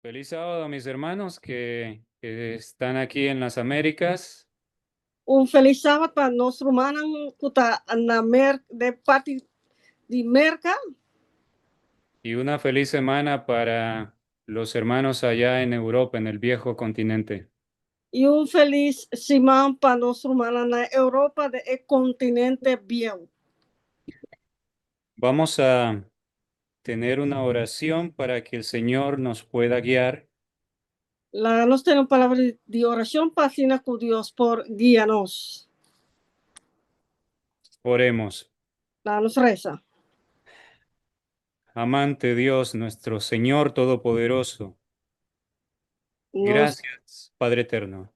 Feliz sábado a mis hermanos que están aquí en las Américas Feliz sábado para nós romanos kuta de parte de Merca y una feliz semana para los hermanos allá en Europa, en el viejo continente. e feliz semana para nós romanos na Europa de continente viejo. Vamos a tener una oración para que el Señor nos pueda guiar. Nós temos palavra de oração para assinar com Deus por guia-nos. Oremos. Lá nos reza. Amante Dios, nuestro Señor Todopoderoso, Nos, gracias, Padre Eterno.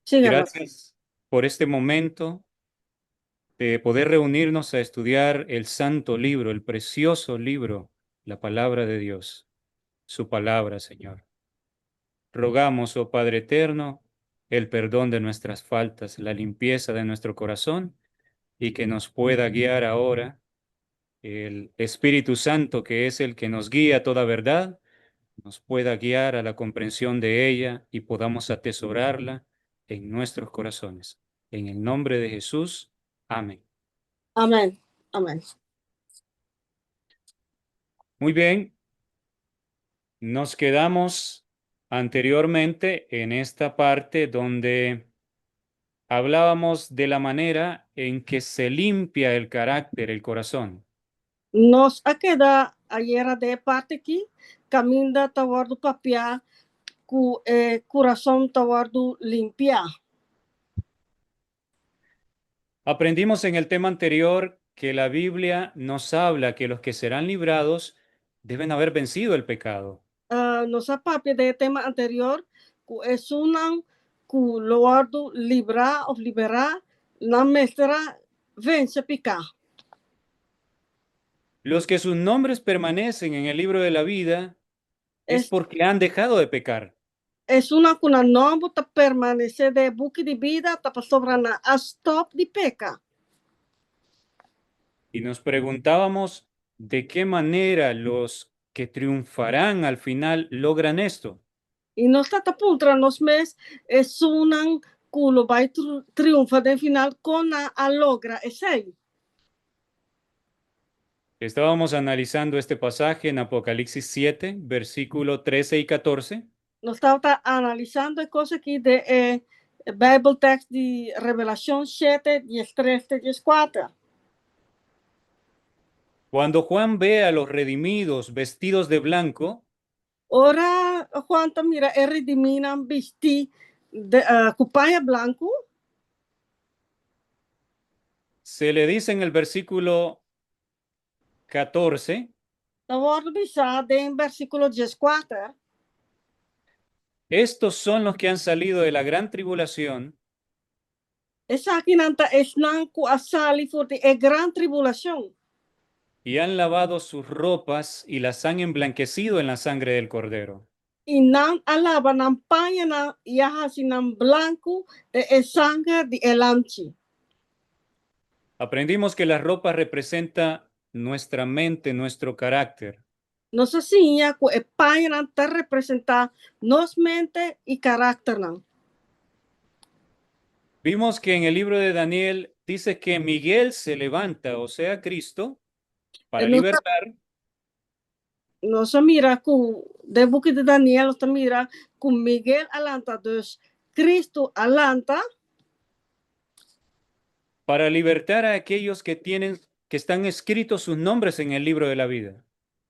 sim, amado. Gracias por este momento de poder reunirnos a estudiar el santo libro, el precioso libro, la palabra de Dios, su palabra, Señor. Rogamos, oh Padre eterno, el perdón de nuestras faltas, la limpieza de nuestro corazón y que nos pueda guiar ahora el Espíritu Santo, que es el que nos guía a toda verdad, nos pueda guiar a la comprensión de ella y podamos atesorarla en nuestros corazones. En el nombre de Jesús, amén. Amém. Amém. Muy bien, nos quedamos anteriormente en esta parte donde hablábamos de la manera en que se limpia el carácter, el corazón. Nós a queda ayer de parte aqui, caminda tawar do papia com coração tawar do limpia. Aprendimos en el tema anterior que la Biblia nos habla que los que serán librados deben haber vencido el pecado. Nossa papia de tema anterior, ku esunan ku loardo librar of liberar na mestra vence picar. Los que sus nombres permanecen en el libro de la vida es Es, porque han dejado de pecar. es una kuna nombo ta permanecer de buki de vida ta pasobra na a stop de peca. Y nos preguntábamos de qué manera los que triunfarán al final logran esto. E nós ta puntra nos mes esunan ku lo vai triunfa de final con a logra esei. Estábamos analizando este pasaje en Apocalipsis 7, versículo 13 y 14. Nós estava analisando a coisa aqui de Bible text de Revelação 7, 13, 14. Cuando Juan ve a los redimidos vestidos de blanco, Ora, Juan, mira, é rediminan vesti de cupaia blanco. se le dice en el versículo 14, Na word bisa de versículo 14. estos son los que han salido de la gran tribulación Esa aqui nanta esnan ku asali for de gran tribulação. y han lavado sus ropas y las han emblanquecido en la sangre del Cordero. E não alaba não panha na yahasi não blanco de sangue de elanchi. Aprendimos que las ropas representan nuestra mente, nuestro carácter. Nossa sinha ku e panha não te representar nos mente e carácter não. Vimos que en el libro de Daniel dice que Miguel se levanta, o sea, Cristo, para libertar. Nossa mira ku de buki de Daniel, nossa mira ku Miguel alanta, dus Cristo alanta. Para libertar a aquellos que están escritos sus nombres en el libro de la vida.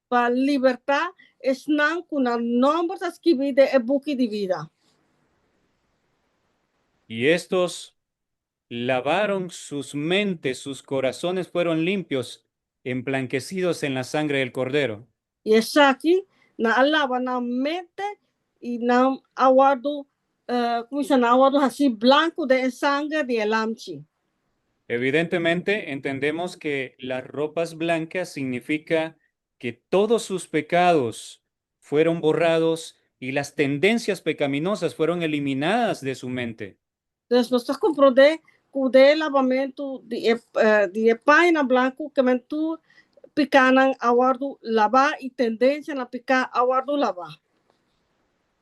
Para libertar esnan kuna nombres escritos de buki de vida. Y estos lavaron sus mentes, sus corazones fueron limpios, emblanquecidos en la sangre del Cordero. E essa aqui na alaba na mente e na aguardo como se na aguardo assim blanco de sangue de elamchi. Evidentemente, entendemos que las ropas blancas significa que todos sus pecados fueron borrados y las tendencias pecaminosas fueron eliminadas de su mente. Então, nós compreender que o lavamento de página blanco que mentu picanan awardu lava y tendencia na pica awardu lava.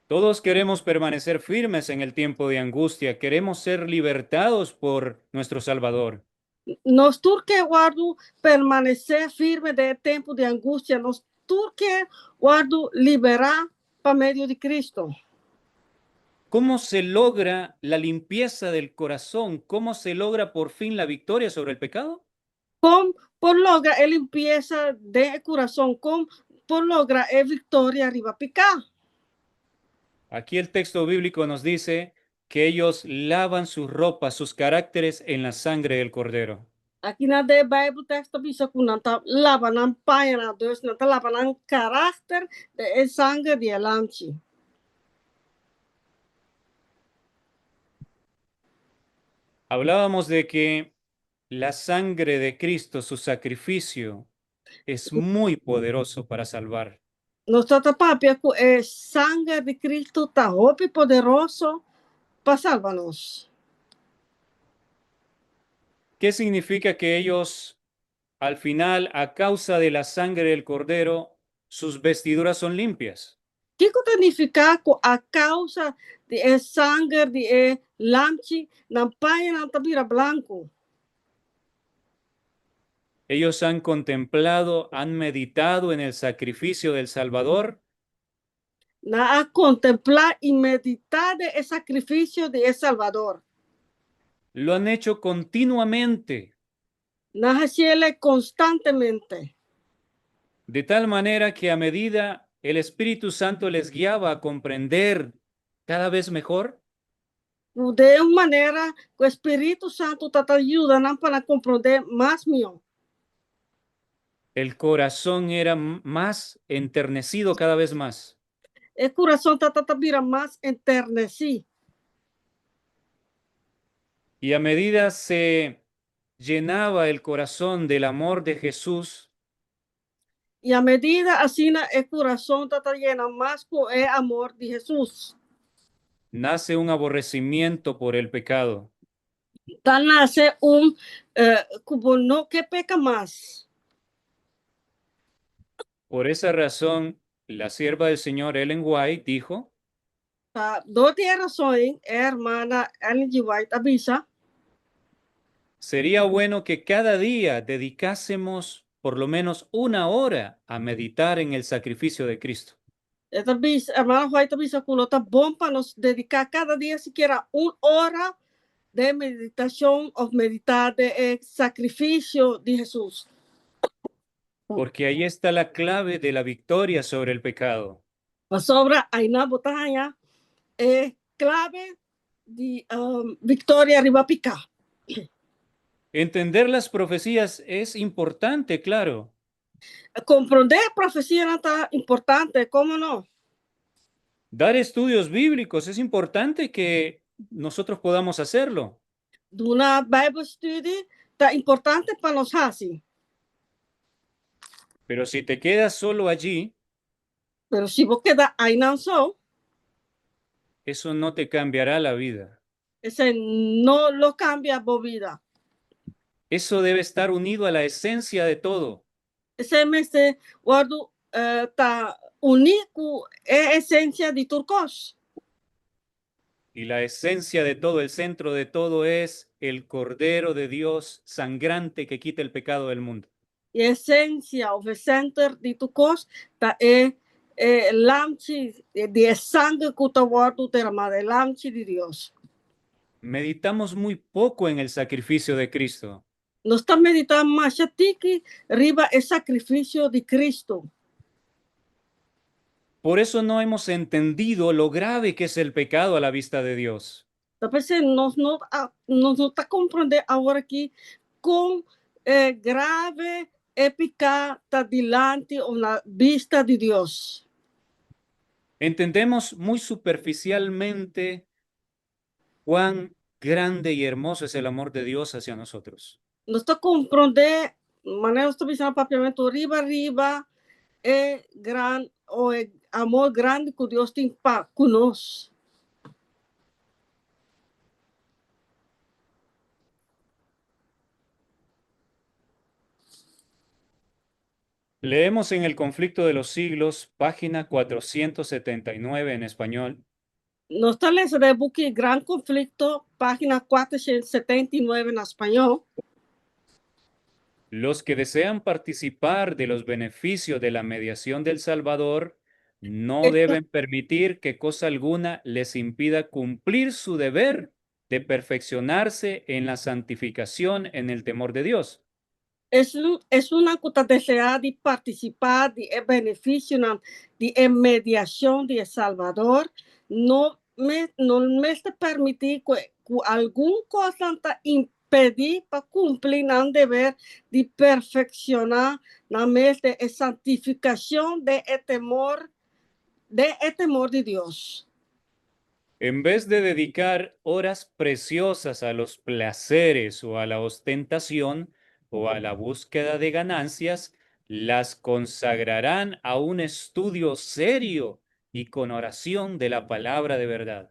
Todos queremos permanecer firmes en el tiempo de angustia, queremos ser libertados por nuestro Salvador. Nos turque guardo permanecer firme de tempo de angústia, nos turque guardo liberar para medio de Cristo. ¿Cómo se logra la limpieza del corazón? ¿Cómo se logra por fin la victoria sobre el pecado? Com por logra a limpieza de coração, com por logra a vitória arriba picar. Aquí el texto bíblico nos dice que ellos lavan sus ropas, sus caracteres en la sangre del Cordero. Aqui na de Bible texto bisa kunanta lava nan paia Deus nanta lava nan karakter de sangue de lamchi. Hablábamos de que la sangre de Cristo, su sacrificio, es muy poderoso para salvar. Nossa papia com sangue de Cristo tá roupa poderoso para salvar-nos. ¿Qué significa que ellos, al final, a causa de la sangre del Cordero, sus vestiduras son limpias? Que significa a causa de sangue de lamchi nan paia nan tabira blanco. Ellos han contemplado, han meditado en el sacrificio del Salvador. A contemplar y meditar el sacrificio de El Salvador. Lo han hecho continuamente, Na hacerle constantemente. de tal manera que a medida el Espíritu Santo les guiaba a comprender cada vez mejor, De uma maneira que o Espírito Santo está ajudando para compreender mais melhor. el corazón era más enternecido cada vez más. O coração está vira mais enternecido. Y a medida se llenaba el corazón del amor de Jesús, E à medida assim, o coração está lleno mais com o amor de Jesus. nace un aborrecimiento por el pecado. Tá nasce como não que peca mais. Por esa razón, la sierva del Señor Ellen White dijo, Duas razões, a irmã Ellen G. White avisa. sería bueno que cada día dedicásemos por lo menos una hora a meditar en el sacrificio de Cristo. A irmã White avisa que está bom para nos dedicar cada dia sequer 1 hora de meditação ou meditar de sacrifício de Jesus. Porque ahí está la clave de la victoria sobre el pecado. A sobra aí na botanha é clave de vitória arriba picar. Entender las profecías es importante, claro, Compreender a profecia não está importante, como não? dar estudios bíblicos es importante que nosotros podamos hacerlo, Duna Bible study está importante para nós assim. pero si te quedas solo allí, Pero se você quedar aí não só, eso no te cambiará la vida. esse não lo cambia a vida. Eso debe estar unido a la esencia de todo. Esse mês guardo está único é a essência de turcos. Y la esencia de todo, el centro de todo es el Cordero de Dios sangrante que quita el pecado del mundo. E a essência, o centro de turcos está lamchi de sangue que está guardo derramado, é lamchi de Deus. Meditamos muy poco en el sacrificio de Cristo. Nós estamos meditando mais que riba o sacrifício de Cristo. Por eso no hemos entendido lo grave que es el pecado a la vista de Dios. Talvez nós não está compreendendo agora que quão grave é pecar está diante ou na vista de Deus. Entendemos muy superficialmente cuán grande y hermoso es el amor de Dios hacia nosotros. Nós está compreendendo, maneira nós estamos pensando papiamento riba é grande ou é amor grande que Deus tem para conosco. Leemos en El conflicto de los siglos, página 479 en español. Nós estamos lendo o book Gran Conflicto, página 479 en español. Los que desean participar de los beneficios de la mediación del Salvador no deben permitir que cosa alguna les impida cumplir su deber de perfeccionarse en la santificación en el temor de Dios. Es una que desea de participar de benefício de mediação de Salvador. Não me permitir que alguma coisa impedir para cumprir o dever de perfeccionar na mente a santificação de temor de Deus. En vez de dedicar horas preciosas a los placeres o a la ostentación o a la búsqueda de ganancias, las consagrarán a un estudio serio y con oración de la palabra de verdad.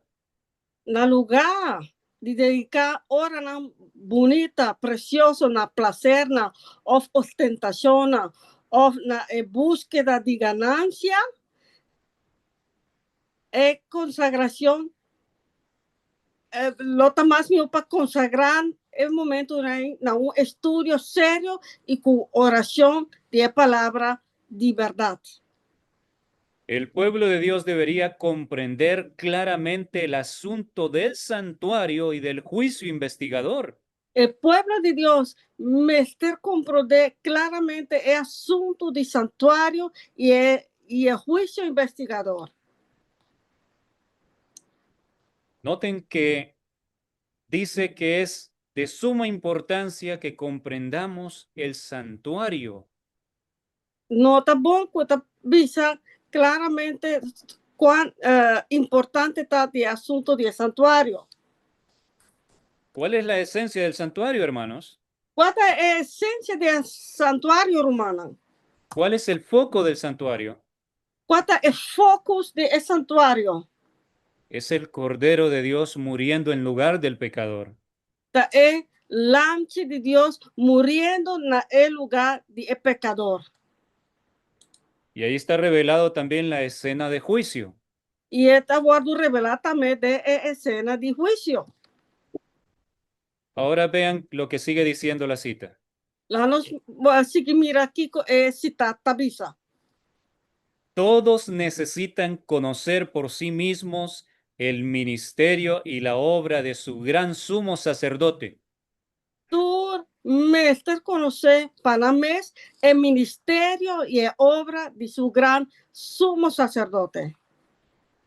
No lugar de dedicar hora na bonita, preciosa, na placer, na ostentação, ou na búsqueda de ganância, é consagração. Lota mais meu para consagrar é momento na um estudo sério e com oração de palavra de verdade. El pueblo de Dios debería comprender claramente el asunto del santuario y del juicio investigador. O povo de Deus mester compreender claramente o assunto do santuário e o juízo investigador. Noten que dice que es de suma importancia que comprendamos el santuario. Nota bom que visa claramente quão importante está o assunto do santuário. ¿Cuál es la esencia del santuario, hermanos? Qual é a essência do santuário romano? ¿Cuál es el foco del santuario? Qual é o foco do santuário? Es el Cordero de Dios muriendo en lugar del pecador. É lance de Deus morrendo no lugar do pecador. Y ahí está revelado también la escena de juicio. E está guardo revelar também da cena de juízo. Ahora vean lo que sigue diciendo la cita. Lá nós seguimos mira aqui citar Tabisa. Todos necesitan conocer por sí mismos el ministerio y la obra de su gran sumo sacerdote. Tu mestre conhecer para mês o ministério e a obra de seu grande sumo sacerdote.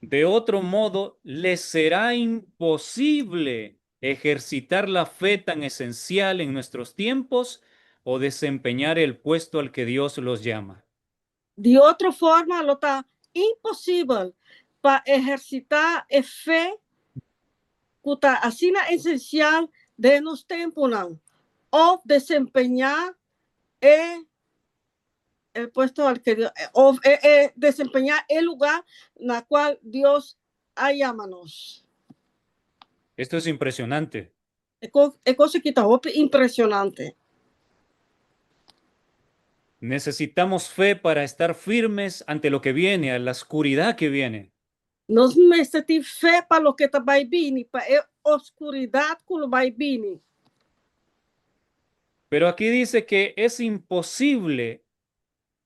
De otro modo, les será imposible ejercitar la fe tan esencial en nuestros tiempos o desempeñar el puesto al que Dios los llama. De outra forma, está impossível para exercitar a fé que está assim essencial de nos tempos, ou desempenhar el puesto al que Dios, o desempeñar el lugar en el cual Dios ha llamado. Esto es impresionante. Es cosa que está impresionante. Necesitamos fe para estar firmes ante lo que viene, a la oscuridad que viene. Nós necessitamos fé para o que está vai vir, para a oscuridade que vai vir. Pero aquí dice que es imposible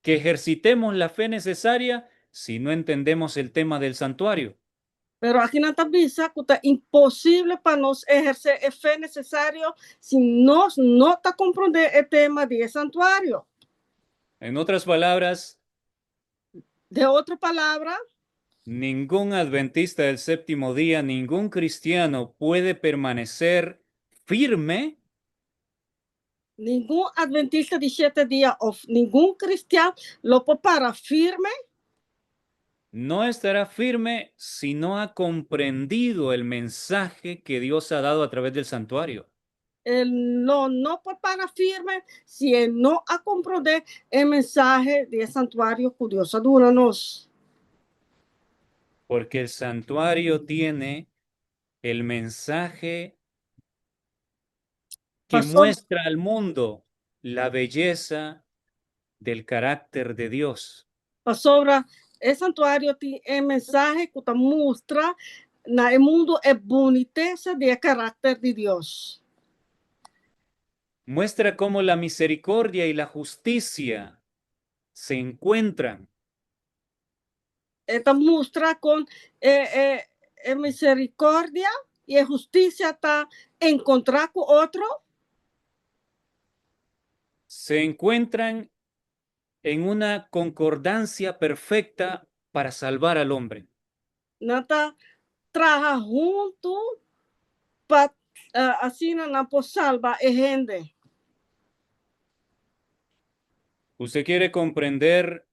que ejercitemos la fe necesaria si no entendemos el tema del santuario. Pero aqui na tabisa que está impossível para nós exercer a fé necessária se nós não está compreendendo o tema do santuário. En otras palabras, De outra palavra, ningún adventista del séptimo día, ningún cristiano puede permanecer firme nenhum adventista de 7 dias ou nenhum cristiano lo pode parar firme. no estará firme si no ha comprendido el mensaje que Dios ha dado a través del santuario. Ele não pode parar firme se ele não a compreender o mensagem do santuário que Deus adora-nos. Porque el santuario tiene el mensaje que Pastor, muestra al mundo la belleza del carácter de Dios. Sobre el santuario tem mensaje que mostra na mundo a boniteza do carácter de Deus. Muestra cómo la misericordia y la justicia se encuentran. Então mostra com misericórdia e a justiça está encontrar com outro. Se encuentran en una concordancia perfecta para salvar al hombre. Não está trabalhar junto para assim não pode salvar a gente. ¿Usted quiere comprender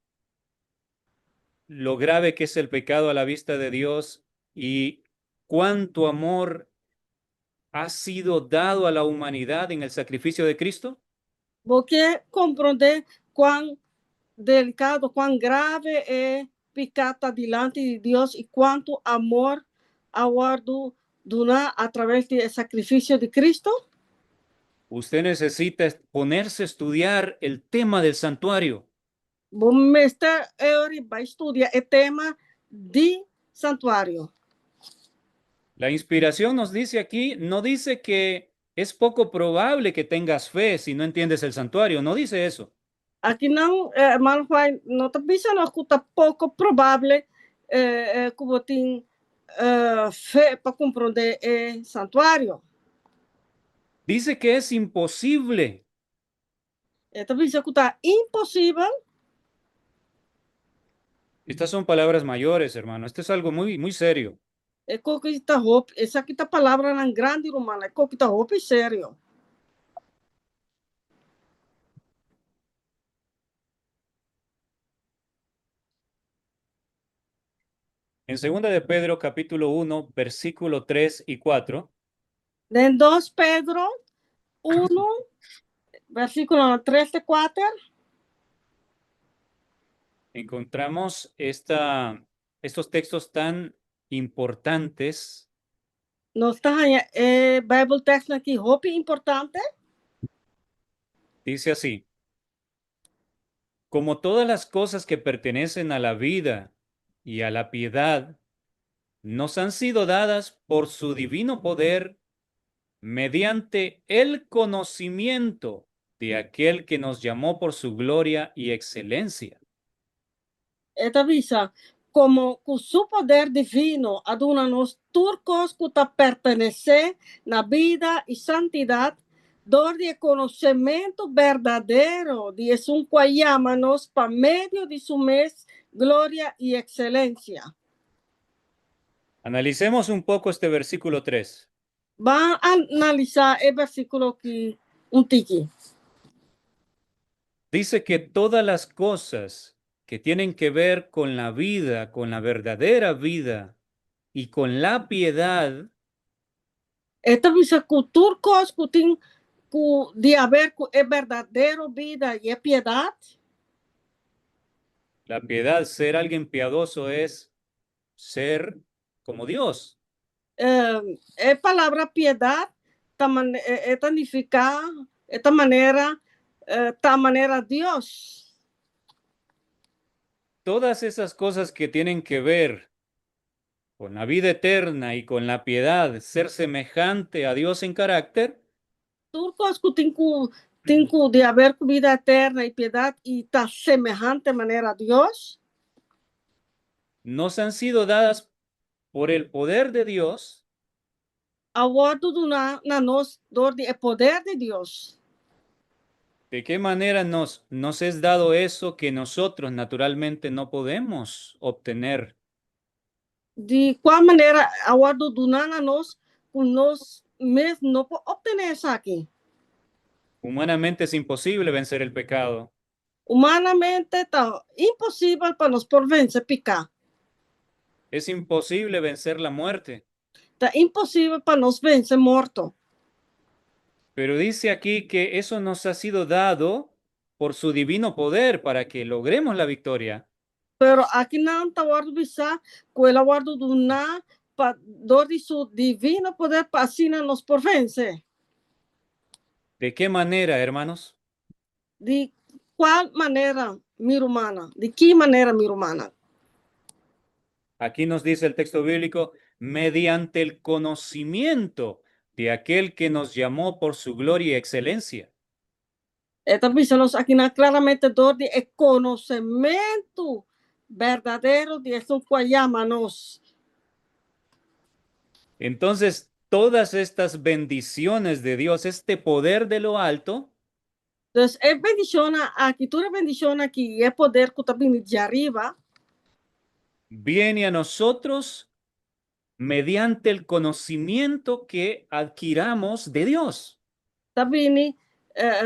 lo grave que es el pecado a la vista de Dios y cuánto amor ha sido dado a la humanidad en el sacrificio de Cristo? Porque compreender quão delicado, quão grave é pecar diante de Deus e quanto amor aguardo donar a través do sacrifício de Cristo. Usted necesita ponerse a estudiar el tema del santuario. Bom, mestre Eury vai estudar o tema de santuário. La inspiración nos dice aquí, no dice que es poco probable que tengas fe si no entiendes el santuario, no dice eso. Aqui não, irmão Juan, não está pensando que está pouco provável que você tem fé para compreender o santuário. Dice que es imposible. Está pensando que está impossível. Estas son palabras mayores, hermano. Esto es algo muy, muy serio. É que está roupa, essa aqui tá palavra na grande romana, é que está roupa sério. En 2 de Pedro, capítulo 1, versículo 3 y 4, Em 2 Pedro 1, versículo 3 e 4, encontramos estos textos tan importantes. nós está Bible text aqui, roupa importante. Dice así: como todas las cosas que pertenecen a la vida y a la piedad nos han sido dadas por su divino poder mediante el conocimiento de aquel que nos llamó por su gloria y excelencia. Esta visa, como com su poder divino, aduna-nos turcos que pertenecem na vida e santidade, dor de conhecimento verdadeiro de um que chama-nos para meio de sua glória e excelência. Analicemos un poco este versículo 3. Vamos a analisar el versículo aquí un tiki. Dice que todas las cosas que tienen que ver con la vida, con la verdadera vida y con la piedad, Esta visa que turcos que tem de haver é verdadeiro vida e piedade. la piedad, ser alguien piadoso es ser como Dios. Palavra piedade significa esta maneira Deus. Todas esas cosas que tienen que ver con la vida eterna y con la piedad, ser semejante a Dios en carácter, Turcos que tem de haver vida eterna e piedade e está semejante maneira a Deus. nos han sido dadas por el poder de Dios Aguardo na nos dor de poder de Deus. ¿De qué manera nos es dado eso que nosotros naturalmente no podemos obtener? De qual maneira aguardo na nos mesmo não pode obter isso aqui. Humanamente es imposible vencer el pecado. Humanamente está impossível para nós por vencer pecar. Es imposible vencer la muerte. Está impossível para nós vencer morto. Pero dice aquí que eso nos ha sido dado por su divino poder para que logremos la victoria. Pero aqui não está guardo bisa, que ele guardo na para dor de su divino poder para assim nos por vencer. ¿De qué manera, hermanos? De qual manera, mi hermana? ¿De qué manera, mi hermana? Aquí nos dice el texto bíblico, mediante el conocimiento de aquel que nos llamó por su gloria y excelencia. Também nos aqui na claramente do de conhecimento verdadeiro de eso que llama-nos. Entonces, todas estas bendiciones de Dios, este poder de lo alto, Então, é bendição aqui, toda bendição aqui, é poder que está vindo de arriba, viene a nosotros mediante el conocimiento que adquiramos de Dios. está vindo,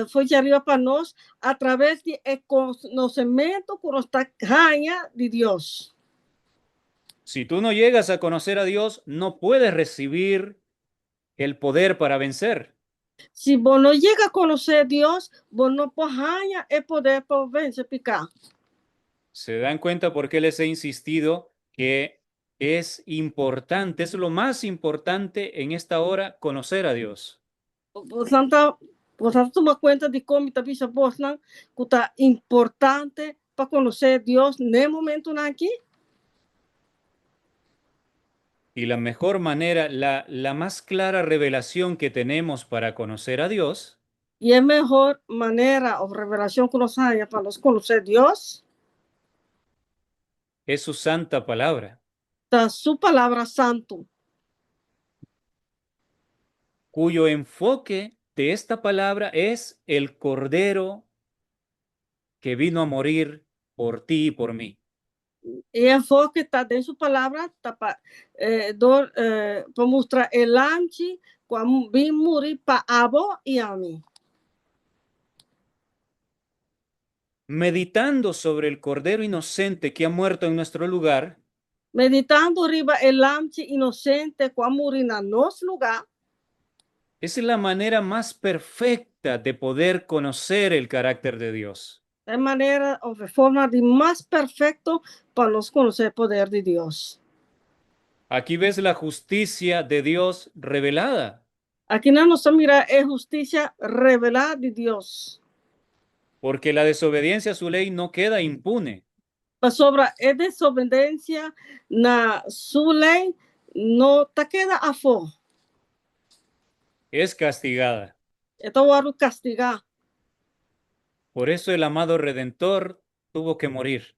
foi de arriba para nós, através de conhecimento que nós está ganha de Deus. Si tú no llegas a conocer a Dios, no puedes recibir el poder para vencer. Se você não chega a conhecer Deus, você não pode ganhar o poder para vencer picar. Se dan cuenta por qué les he insistido que es importante, es lo más importante en esta hora conocer a Dios. Você toma conta de como está vista Bosnan, que está importante para conhecer Deus no momento aqui. Y la mejor manera, la más clara revelación que tenemos para conocer a Dios E a melhor maneira ou revelação que nós temos para nós conhecer Deus es su santa palabra, da sua palavra santo, cuyo enfoque de esta palabra es el Cordero que vino a morir por ti y por mí. e o enfoque está dentro da palavra tá para mostrar o antes quando vim morrer para Abo e a mim. Meditando sobre el Cordero inocente que ha muerto en nuestro lugar, Meditando riba o antes inocente quando morri na nosso lugar, es la manera más perfecta de poder conocer el carácter de Dios. é maneira ou forma de mais perfeito para nós conhecer o poder de Deus. Aquí ves la justicia de Dios revelada, Aqui na nossa mira é justiça revelada de Deus. porque la desobediencia a su ley no queda impune. Sobre a desobediência na sua lei, não tá queda a fora. Es castigada. Então, o castigar. Por eso el amado Redentor tuvo que morir.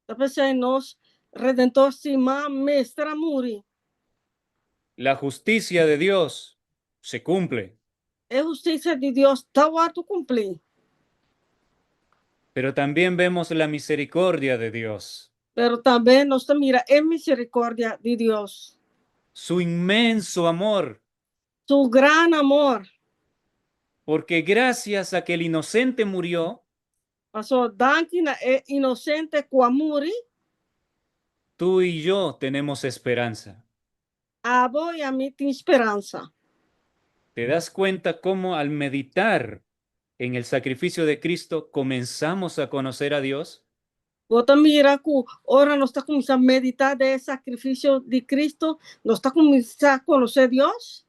Talvez nós, Redentor, se mestra muri. La justicia de Dios se cumple, É justiça de Deus, tá o cumprir. pero también vemos la misericordia de Dios, Pero também nós mira é misericórdia de Deus. su inmenso amor, Su gran amor. porque gracias a que el inocente murió, Passou dankina é inocente com muri. tú y yo tenemos esperanza. Abo e a mim tem esperança. ¿Te das cuenta cómo al meditar en el sacrificio de Cristo comenzamos a conocer a Dios? Você mira que ora nós está começando a meditar do sacrifício de Cristo, nós está começando a conhecer Deus.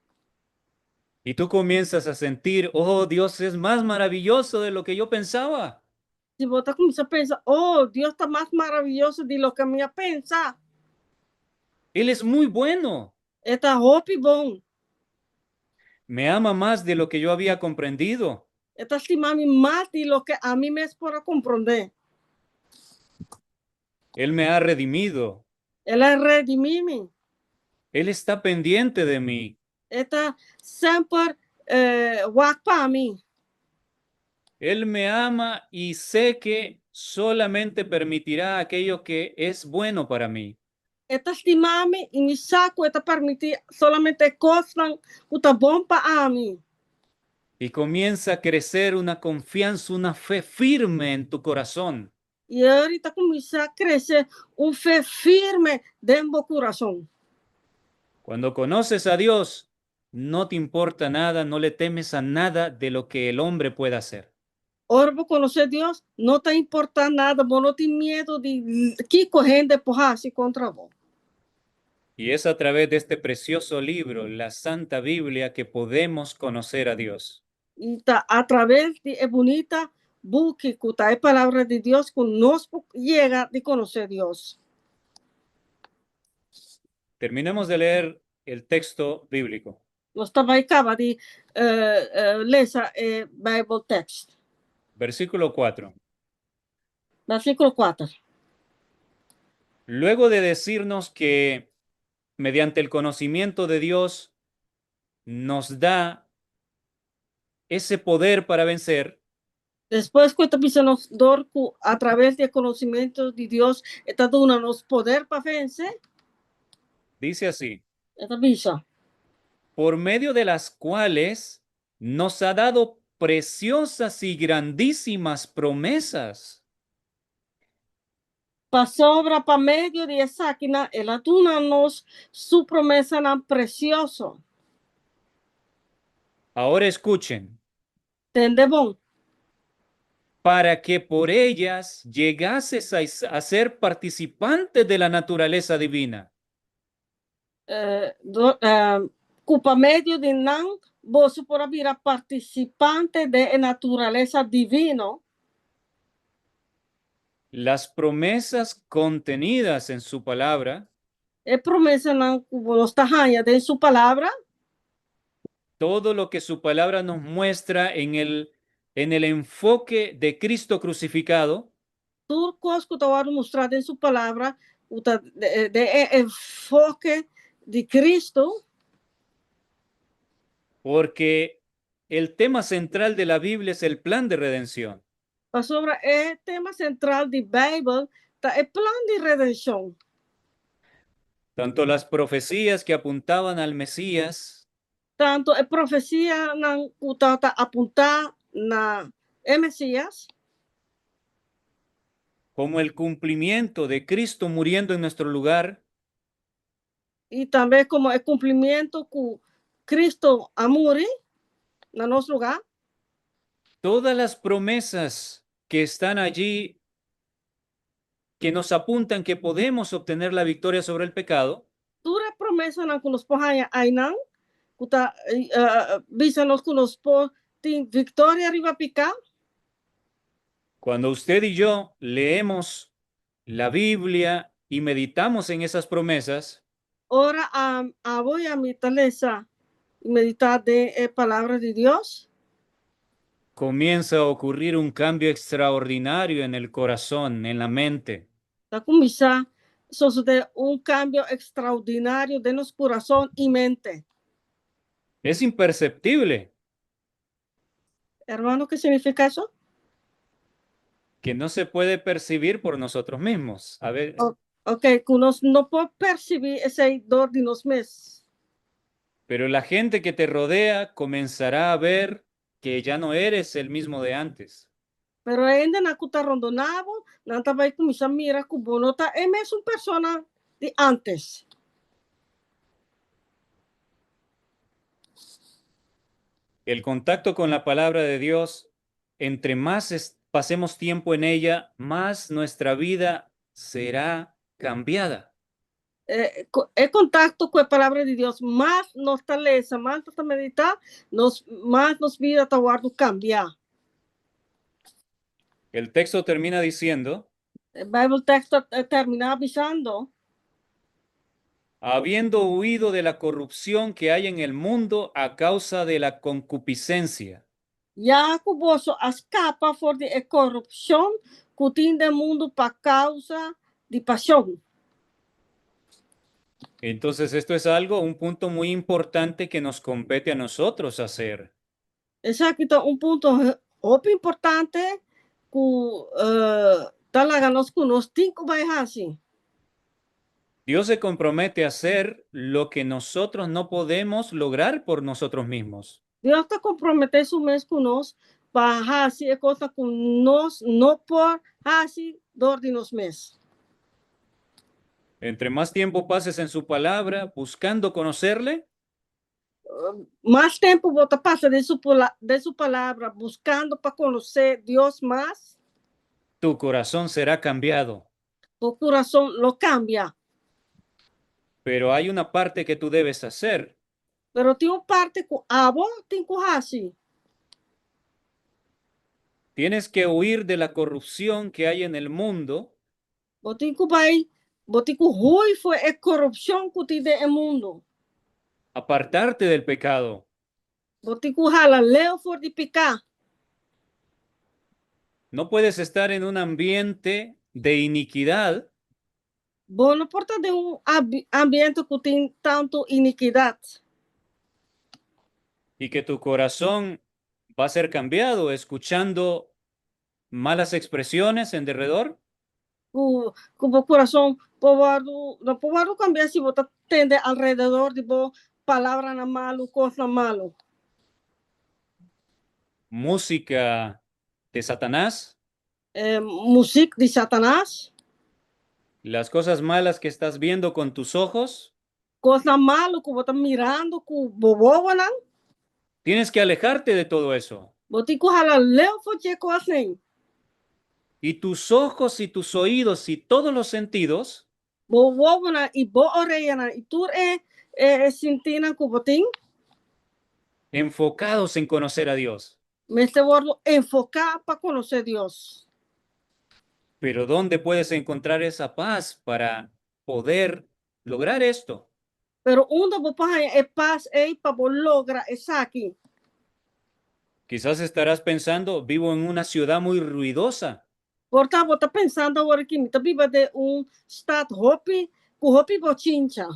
Y tú comienzas a sentir, oh, Dios es más maravilloso de lo que yo pensaba. Se você começar a pensar, oh, Deus está mais maravilhoso de lo que a minha pensa. Él es muy bueno. Está hope bom. Me ama más de lo que yo había comprendido. Está estimando mais de lo que a mim mesmo para compreender. Él me ha redimido. Ele é redimir-me. Él está pendiente de mí. Está sempre para mim. Él me ama y sé que solamente permitirá aquello que es bueno para mí. Está estimar-me e me saco, está permitir solamente coisas que está bom para mim. Y comienza a crecer una confianza, una fe firme en tu corazón. E ahorita começa a crescer fé firme dentro do coração. Cuando conoces a Dios, no te importa nada, no le temes a nada de lo que el hombre pueda hacer. Ora, para conhecer Deus, não está importando nada, não tem medo de que correndo empurrar-se contra vós. Y es a través de este precioso libro, la Santa Biblia, que podemos conocer a Dios. E tá, através de é bonita, busque que hay palabra de Dios que nos llega de conocer Dios. Terminemos de leer el texto bíblico. Nós também acaba de ler Bible text. Versículo 4. Versículo 4. Luego de decirnos que mediante el conocimiento de Dios nos da ese poder para vencer, Depois que também nos dor através do conhecimento de Deus, está dando nos poder para vencer. dice así, Está bisa. por medio de las cuales nos ha dado preciosas y grandísimas promesas. Para sobra, para meio de essa máquina, ela dá-nos sua promessa na precioso. Ahora escuchen, Entende bom? para que por ellas llegases a ser participantes de la naturaleza divina. Culpa meio de não você por virar participante da natureza divina. Las promesas contenidas en su palabra, É promessa não nos tahanha de sua palavra. todo lo que su palabra nos muestra en el enfoque de Cristo crucificado, Tudo coisa que está mostrado em sua palavra, de enfoque de Cristo, porque el tema central de la Biblia es el plan de redención. para sobre o tema central da Bíblia, tá o plano de redenção. Tanto las profecías que apuntaban al Mesías, Tanto a profecia não está apontar na Messias, como el cumplimiento de Cristo muriendo en nuestro lugar, e também como o cumprimento que Cristo amore no nosso lugar. todas las promesas que están allí, que nos apuntan que podemos obtener la victoria sobre el pecado, Toda promessa não que nos porra aí não, que tá visa nos que nos por tem vitória arriba picar. cuando usted y yo leemos la Biblia y meditamos en esas promesas, Ora a voy a mi taleza y meditar de palabra de Dios. comienza a ocurrir un cambio extraordinario en el corazón, en la mente. Está começar suceder cambio extraordinario de nuestro corazón y mente. Es imperceptible, Hermano, ¿qué significa eso? que no se puede percibir por nosotros mismos. A ver, Ok, que nos no puedo percibir ese dor de nos mes. pero la gente que te rodea comenzará a ver que ya no eres el mismo de antes. Pero ainda na kuta rondonavo, nanta vai começar a mirar que o bonota é mesmo persona de antes. El contacto con la palabra de Dios, entre más pasemos tiempo en ella, más nuestra vida será cambiada. Contacto com a palavra de Deus, mais nos taleza, mais nos meditar, mais nos vida tá guardo cambiar. El texto termina diciendo, O Bible text termina avisando, habiendo huido de la corrupción que hay en el mundo a causa de la concupiscencia. já que o bolso escapa for de corrupção, que tem do mundo para causa de paixão. Entonces esto es algo, un punto muy importante que nos compete a nosotros hacer. Esse aqui tá ponto muito importante que talaga nós que nós tem que vai assim. Dios se compromete a hacer lo que nosotros no podemos lograr por nosotros mismos. Deus está comprometido mesmo conosco para fazer coisa que nós não por fazer dor de nós mesmos. Entre más tiempo pases en su palabra buscando conocerle, Mais tempo você passa de sua palavra buscando para conhecer Deus mais, tu corazón será cambiado. o coração lo cambia. Pero hay una parte que tú debes hacer. Pero tem uma parte que a avó tem que fazer. Tienes que huir de la corrupción que hay en el mundo Botiku bai, botiku hui foi e corrupção kuti de e mundo. apartarte del pecado. Botiku hala leo for di picar. No puedes estar en un ambiente de iniquidad Bom, não porta de ambiente que tem tanto iniquidade. y que tu corazón va a ser cambiado escuchando malas expresiones en derredor. Com o coração povoado, não povoado cambiar se você tende alrededor de bo palavra na malo, coisa na malo. Música de Satanás, Música de Satanás, las cosas malas que estás viendo con tus ojos, coisa na malo que você mirando com bobo não. tienes que alejarte de todo eso. Botiku hala leo for je coisa nem. Y tus ojos y tus oídos y todos los sentidos Bobo na e bo orelha na e tur sentina com botim. enfocados en conocer a Dios. Me se bordo enfocar para conhecer Deus. Pero ¿dónde puedes encontrar esa paz para poder lograr esto? Pero onde vou para paz para lograr isso aqui. Quizás estarás pensando, vivo en una ciudad muy ruidosa. Portanto, vou estar pensando agora que me viva de estado hopi, com hopi bochincha.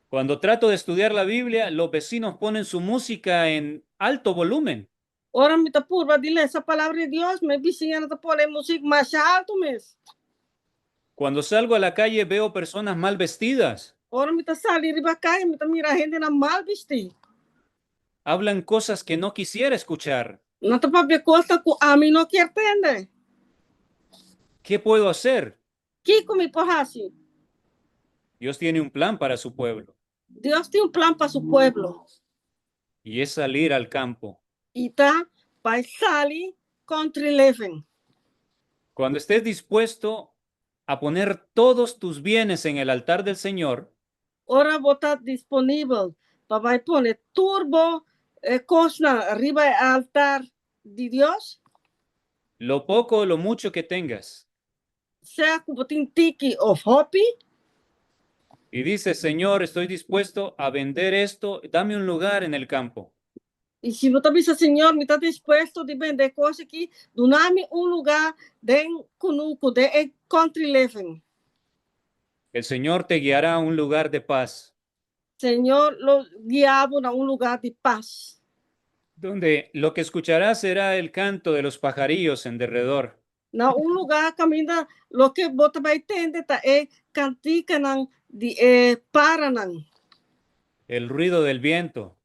Cuando trato de estudiar la Biblia, los vecinos ponen su música en alto volumen. Ora me está purva de ler essa palavra de Deus, me vizinha está por música mais alto mesmo. Cuando salgo a la calle veo personas mal vestidas. Ora me está salir de cá, me está mirar gente na mal vestir. Hablan cosas que no quisiera escuchar. Não está para ver coisa que a mim não quer entender. ¿Qué puedo hacer? Que me porrasse? Dios tiene un plan para su pueblo Deus tem plano para seu povo. y es salir al campo. E tá para sair contra leven. Cuando estés dispuesto a poner todos tus bienes en el altar del Señor, Ora vou estar disponível para vai pôr turbo cosna arriba do altar de Deus. lo poco o lo mucho que tengas, Sea como tem tiki of hopi. y dices, Señor, estoy dispuesto a vender esto, dame un lugar en el campo. E se você pensa, Senhor, me está disposto de vender coisa aqui, doname lugar de conuco, de country living. El Señor te guiará a un lugar de paz, Senhor, lo guiamos a lugar de paz. donde lo que escucharás será el canto de los pajarillos en derredor, Na lugar caminha, lo que você vai entender tá cantica nan de paranan. el ruido del viento,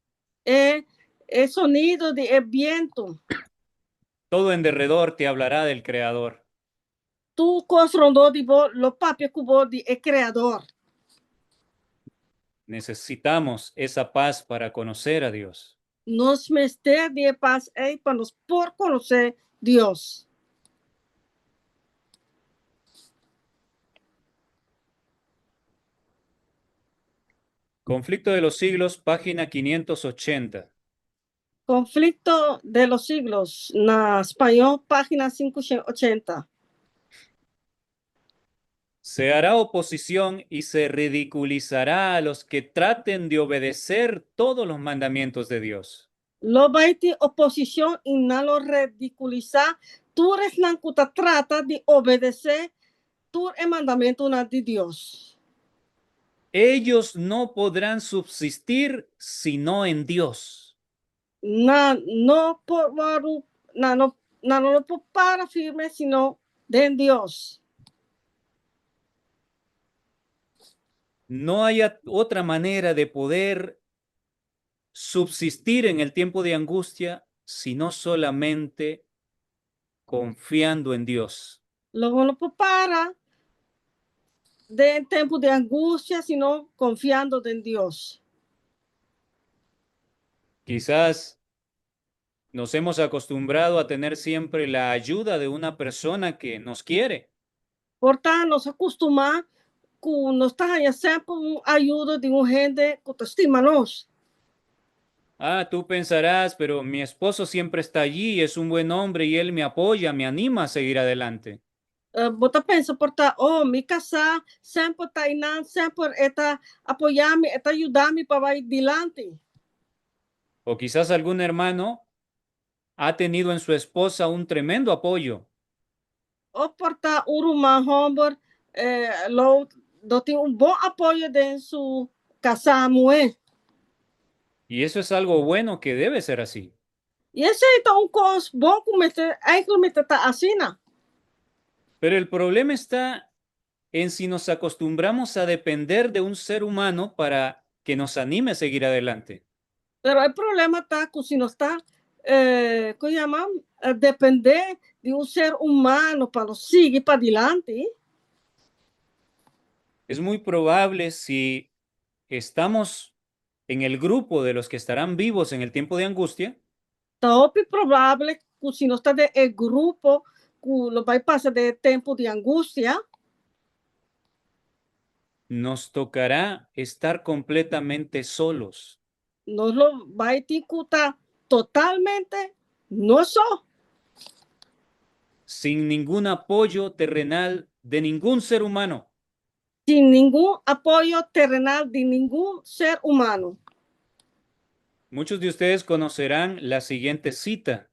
Sonido de viento. todo en derredor te hablará del Creador. Tu construndor de lo papia cubo de creador. Necesitamos esa paz para conocer a Dios. Nos mester de paz para nos por conhecer Deus. Conflicto de los siglos, página 580. Conflicto de los siglos, na espanhol, página 580. Se hará oposición y se ridiculizará a los que traten de obedecer todos los mandamientos de Dios. Lo vai ter oposição e não lo ridiculizar. Tu eres não que trata de obedecer tu mandamento de Deus. Ellos no podrán subsistir sino en Dios. No para firme, sino de Deus. No hay otra manera de poder subsistir en el tiempo de angustia sino solamente confiando en Dios. Logo não para de tempo de angústia, sino confiando en Dios. Quizás nos hemos acostumbrado a tener siempre la ayuda de una persona que nos quiere. Portanto, nos acostumar com nós estar sempre ajuda de gente que estima nós. Ah, tú pensarás, pero mi esposo siempre está allí, es un buen hombre y él me apoya, me anima a seguir adelante. Bota pensa porta, oh, mi casa sempre tá indo, sempre está apoiar-me, está ajudar-me para ir adiante. O quizás algún hermano ha tenido en su esposa un tremendo apoyo. Ou porta uruma homber, lo, do tem bom apoio de sua casa, moe. Y eso es algo bueno que debe ser así. E esse é então um cos bom cometer, eigenlijk tá assim, né? Pero el problema está en si nos acostumbramos a depender de un ser humano para que nos anime a seguir adelante. Pero o problema tá com se nós está, como chama? Depender de um ser humano para seguir para adiante. Es muy probable si estamos en el grupo de los que estarán vivos en el tiempo de angustia, Top provável que se nós está de grupo, que vai passar de tempo de angústia, nos tocará estar completamente solos, nós vai ter que estar totalmente não só, sin ningún apoyo terrenal de ningún ser humano. sem nenhum apoio terrenal de nenhum ser humano. Muchos de ustedes conocerán la siguiente cita.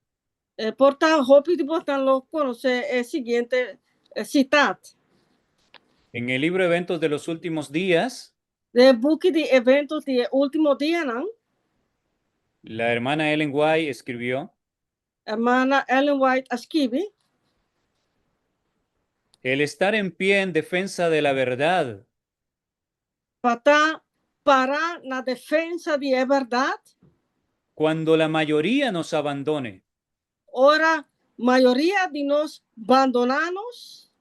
Portanto, rápido, portanto, conhecer é o seguinte citado. En el libro Eventos de los Últimos Días, De book de eventos de último dia, não? la hermana Ellen White escribió, Hermana Ellen White escreve, el estar en pie en defensa de la verdad para parar na defesa de verdade, cuando la mayoría nos abandone. ora, maioria de nós abandonamos,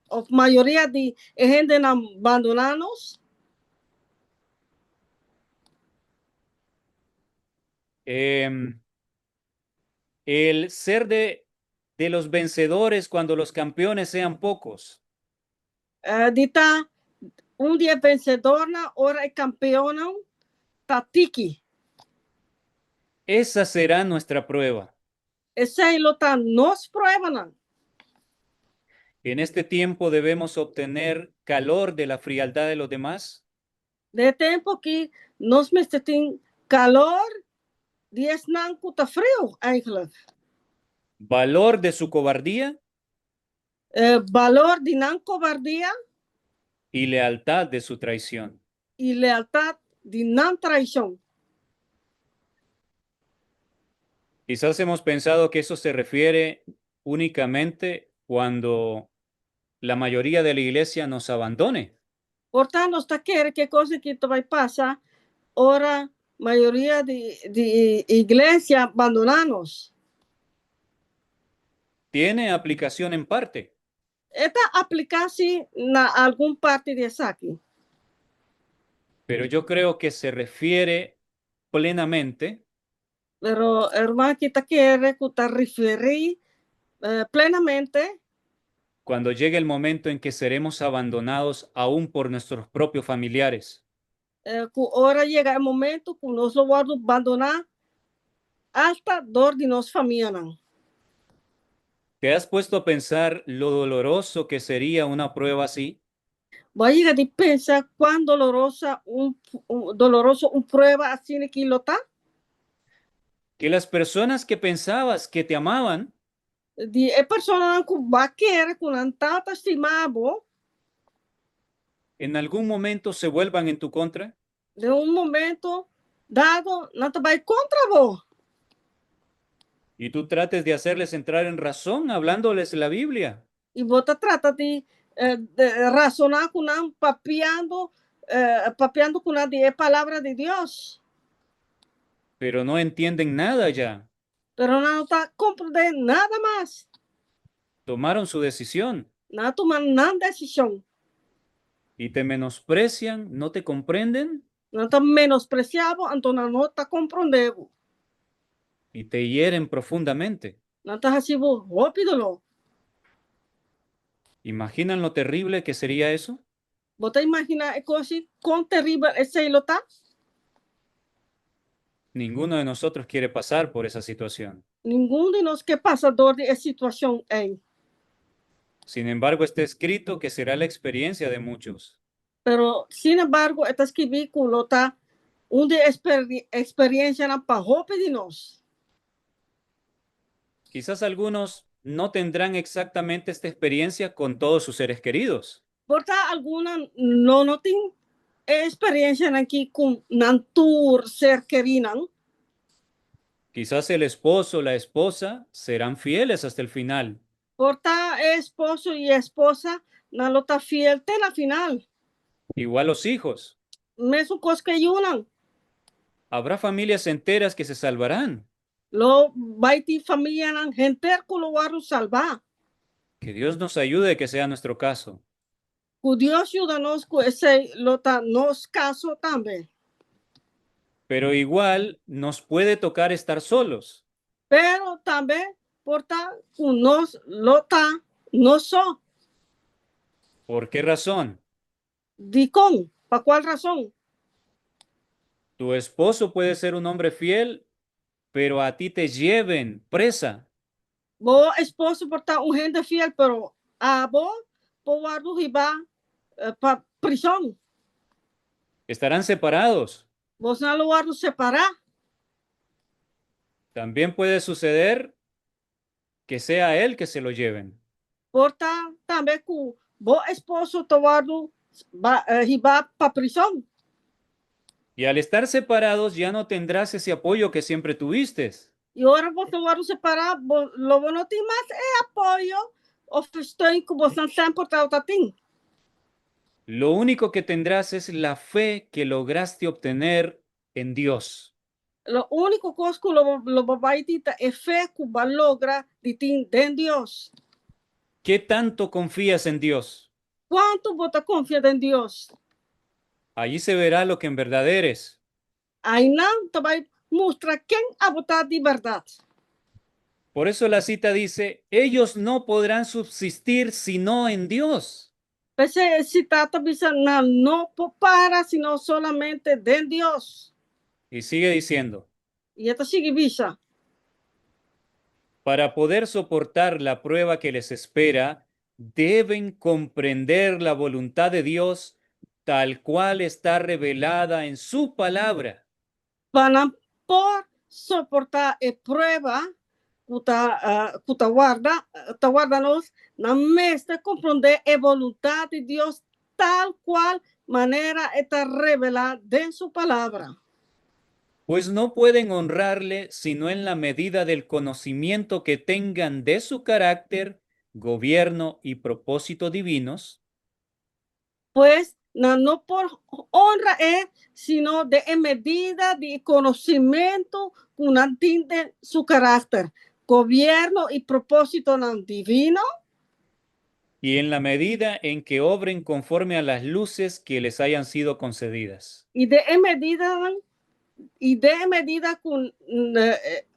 ou maioria de gente abandonamos, Eh, el ser de los vencedores cuando los campeones sean pocos. de estar dia vencedor, ora é campeão, tá tiki. Esa será nuestra prueba. Esse aí tá nos prueba, não? En este tiempo debemos obtener calor de la frialdad de los demás, De tempo que nós tem calor, dias não tá frio, eigenlijk. valor de su cobardía Valor de não covardia y lealtad de su traición. e lealdade de não traição. Quizás hemos pensado que eso se refiere únicamente cuando la mayoría de la iglesia nos abandone. Portanto, está querendo que coisa que vai passar, ora, maioria de igreja abandonanos. Tiene aplicación en parte, Esta aplica-se na alguma parte de aqui. pero yo creo que se refiere plenamente Pero, hermano, que está querendo que está referir plenamente cuando llegue el momento en que seremos abandonados aún por nuestros propios familiares. que ora chega o momento que nós vamos abandonar hasta dor de nossa família. Não. ¿Te has puesto a pensar lo doloroso que sería una prueba así? Vai chegar de pensar quão doloroso prueba assim que lo está. Que las personas que pensabas que te amaban De persona que vai querer que não está estimado, en algún momento se vuelvan en tu contra. de momento dado, não te vai contra vos. Y tú trates de hacerles entrar en razón hablándoles la Biblia. E você trata de razonar com não, papeando com a palavra de Deus. Pero no entienden nada ya. Pero não está compreendendo nada mais. Tomaron su decisión Não tomando nenhuma decisão. y te menosprecian, no te comprenden Não está menospreciado, então não está compreendendo. y te hieren profundamente. Não está assim, rápido. ¿Imaginan lo terrible que sería eso? Você imagina a coisa quão terrível esse aí está? Ninguno de nosotros quiere pasar por esa situación. Nenhum de nós quer passador de situação em. Sin embargo, está escrito que será la experiencia de muchos. Pero, sin embargo, está escrito está uma experiência na parropa de nós. Quizás algunos no tendrán exactamente esta experiencia con todos sus seres queridos. Portanto, alguma não tem experiência aqui com nantur ser querido. Quizás el esposo o la esposa serán fieles hasta el final. Portanto, esposo e esposa não está fiel até na final. Igual los hijos. Mesmo coisa que unam. Habrá familias enteras que se salvarán. Lo vai ter família na gente que lo vai salvar. Que Dios nos ayude que sea nuestro caso. Que Deus ajuda-nos com esse nos caso também. Pero igual nos puede tocar estar solos. Pero também, portanto, nós está não só. ¿Por qué razón? De com? Para qual razão? Tu esposo puede ser un hombre fiel, pero a ti te lleven presa. Bo esposo portanto gente fiel, pero a bo guardo riba para prisão. Estarán separados. Vos não lo guardo separar. También puede suceder que sea él que se lo lleven. Portanto, também com bo esposo te guardo riba para prisão. Y al estar separados ya no tendrás ese apoyo que siempre tuviste. E agora você guarda separar, logo não tem mais apoio ou festão que você sempre tem. Lo único que tendrás es la fe que lograste obtener en Dios. Lo único coisa que lo vai ter é fé que vai lograr de ter em Deus. ¿Qué tanto confías en Dios? Quanto você confia em Deus? Allí se verá lo que en verdad eres. Aí não te vai mostrar quem a você de verdade. Por eso la cita dice, ellos no podrán subsistir sino en Dios. Esse citata bisa não para, sino solamente de Deus. Y sigue diciendo, E esta sigue bisa. para poder soportar la prueba que les espera, deben comprender la voluntad de Dios tal cual está revelada en su palabra. Para por suportar a prueba que guarda-nos, na mesma compreender a vontade de Deus tal qual maneira está revelada em sua palavra. Pues no pueden honrarle sino en la medida del conocimiento que tengan de su carácter, gobierno y propósito divinos, Pues no por honra es, sino de en medida de conocimiento con de su carácter, gobierno y propósito divino, y en la medida en que obren conforme a las luces que les hayan sido concedidas. y de en medida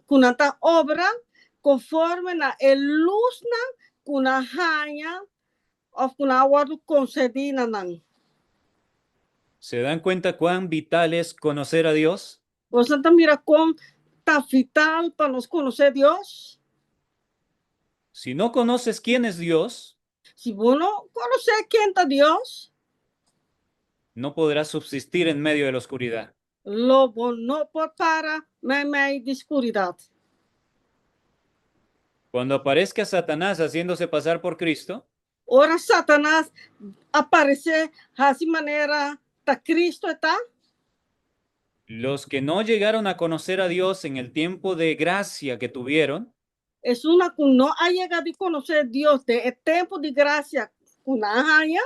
con esta obra conforme a el luz con la haña o con agua concedida. ¿Se dan cuenta cuán vital es conocer a Dios? Pues mira con tan vital para nos conocer Dios. Si no conoces quién es Dios, Si uno conoce quién es Dios, no podrás subsistir en medio de la oscuridad. lo no para me de oscuridad. Cuando aparezca Satanás haciéndose pasar por Cristo, Ahora Satanás aparece así manera ta Cristo está. los que no llegaron a conocer a Dios en el tiempo de gracia que tuvieron, Es una que no ha llegado a conocer Dios de el tiempo de gracia una haya,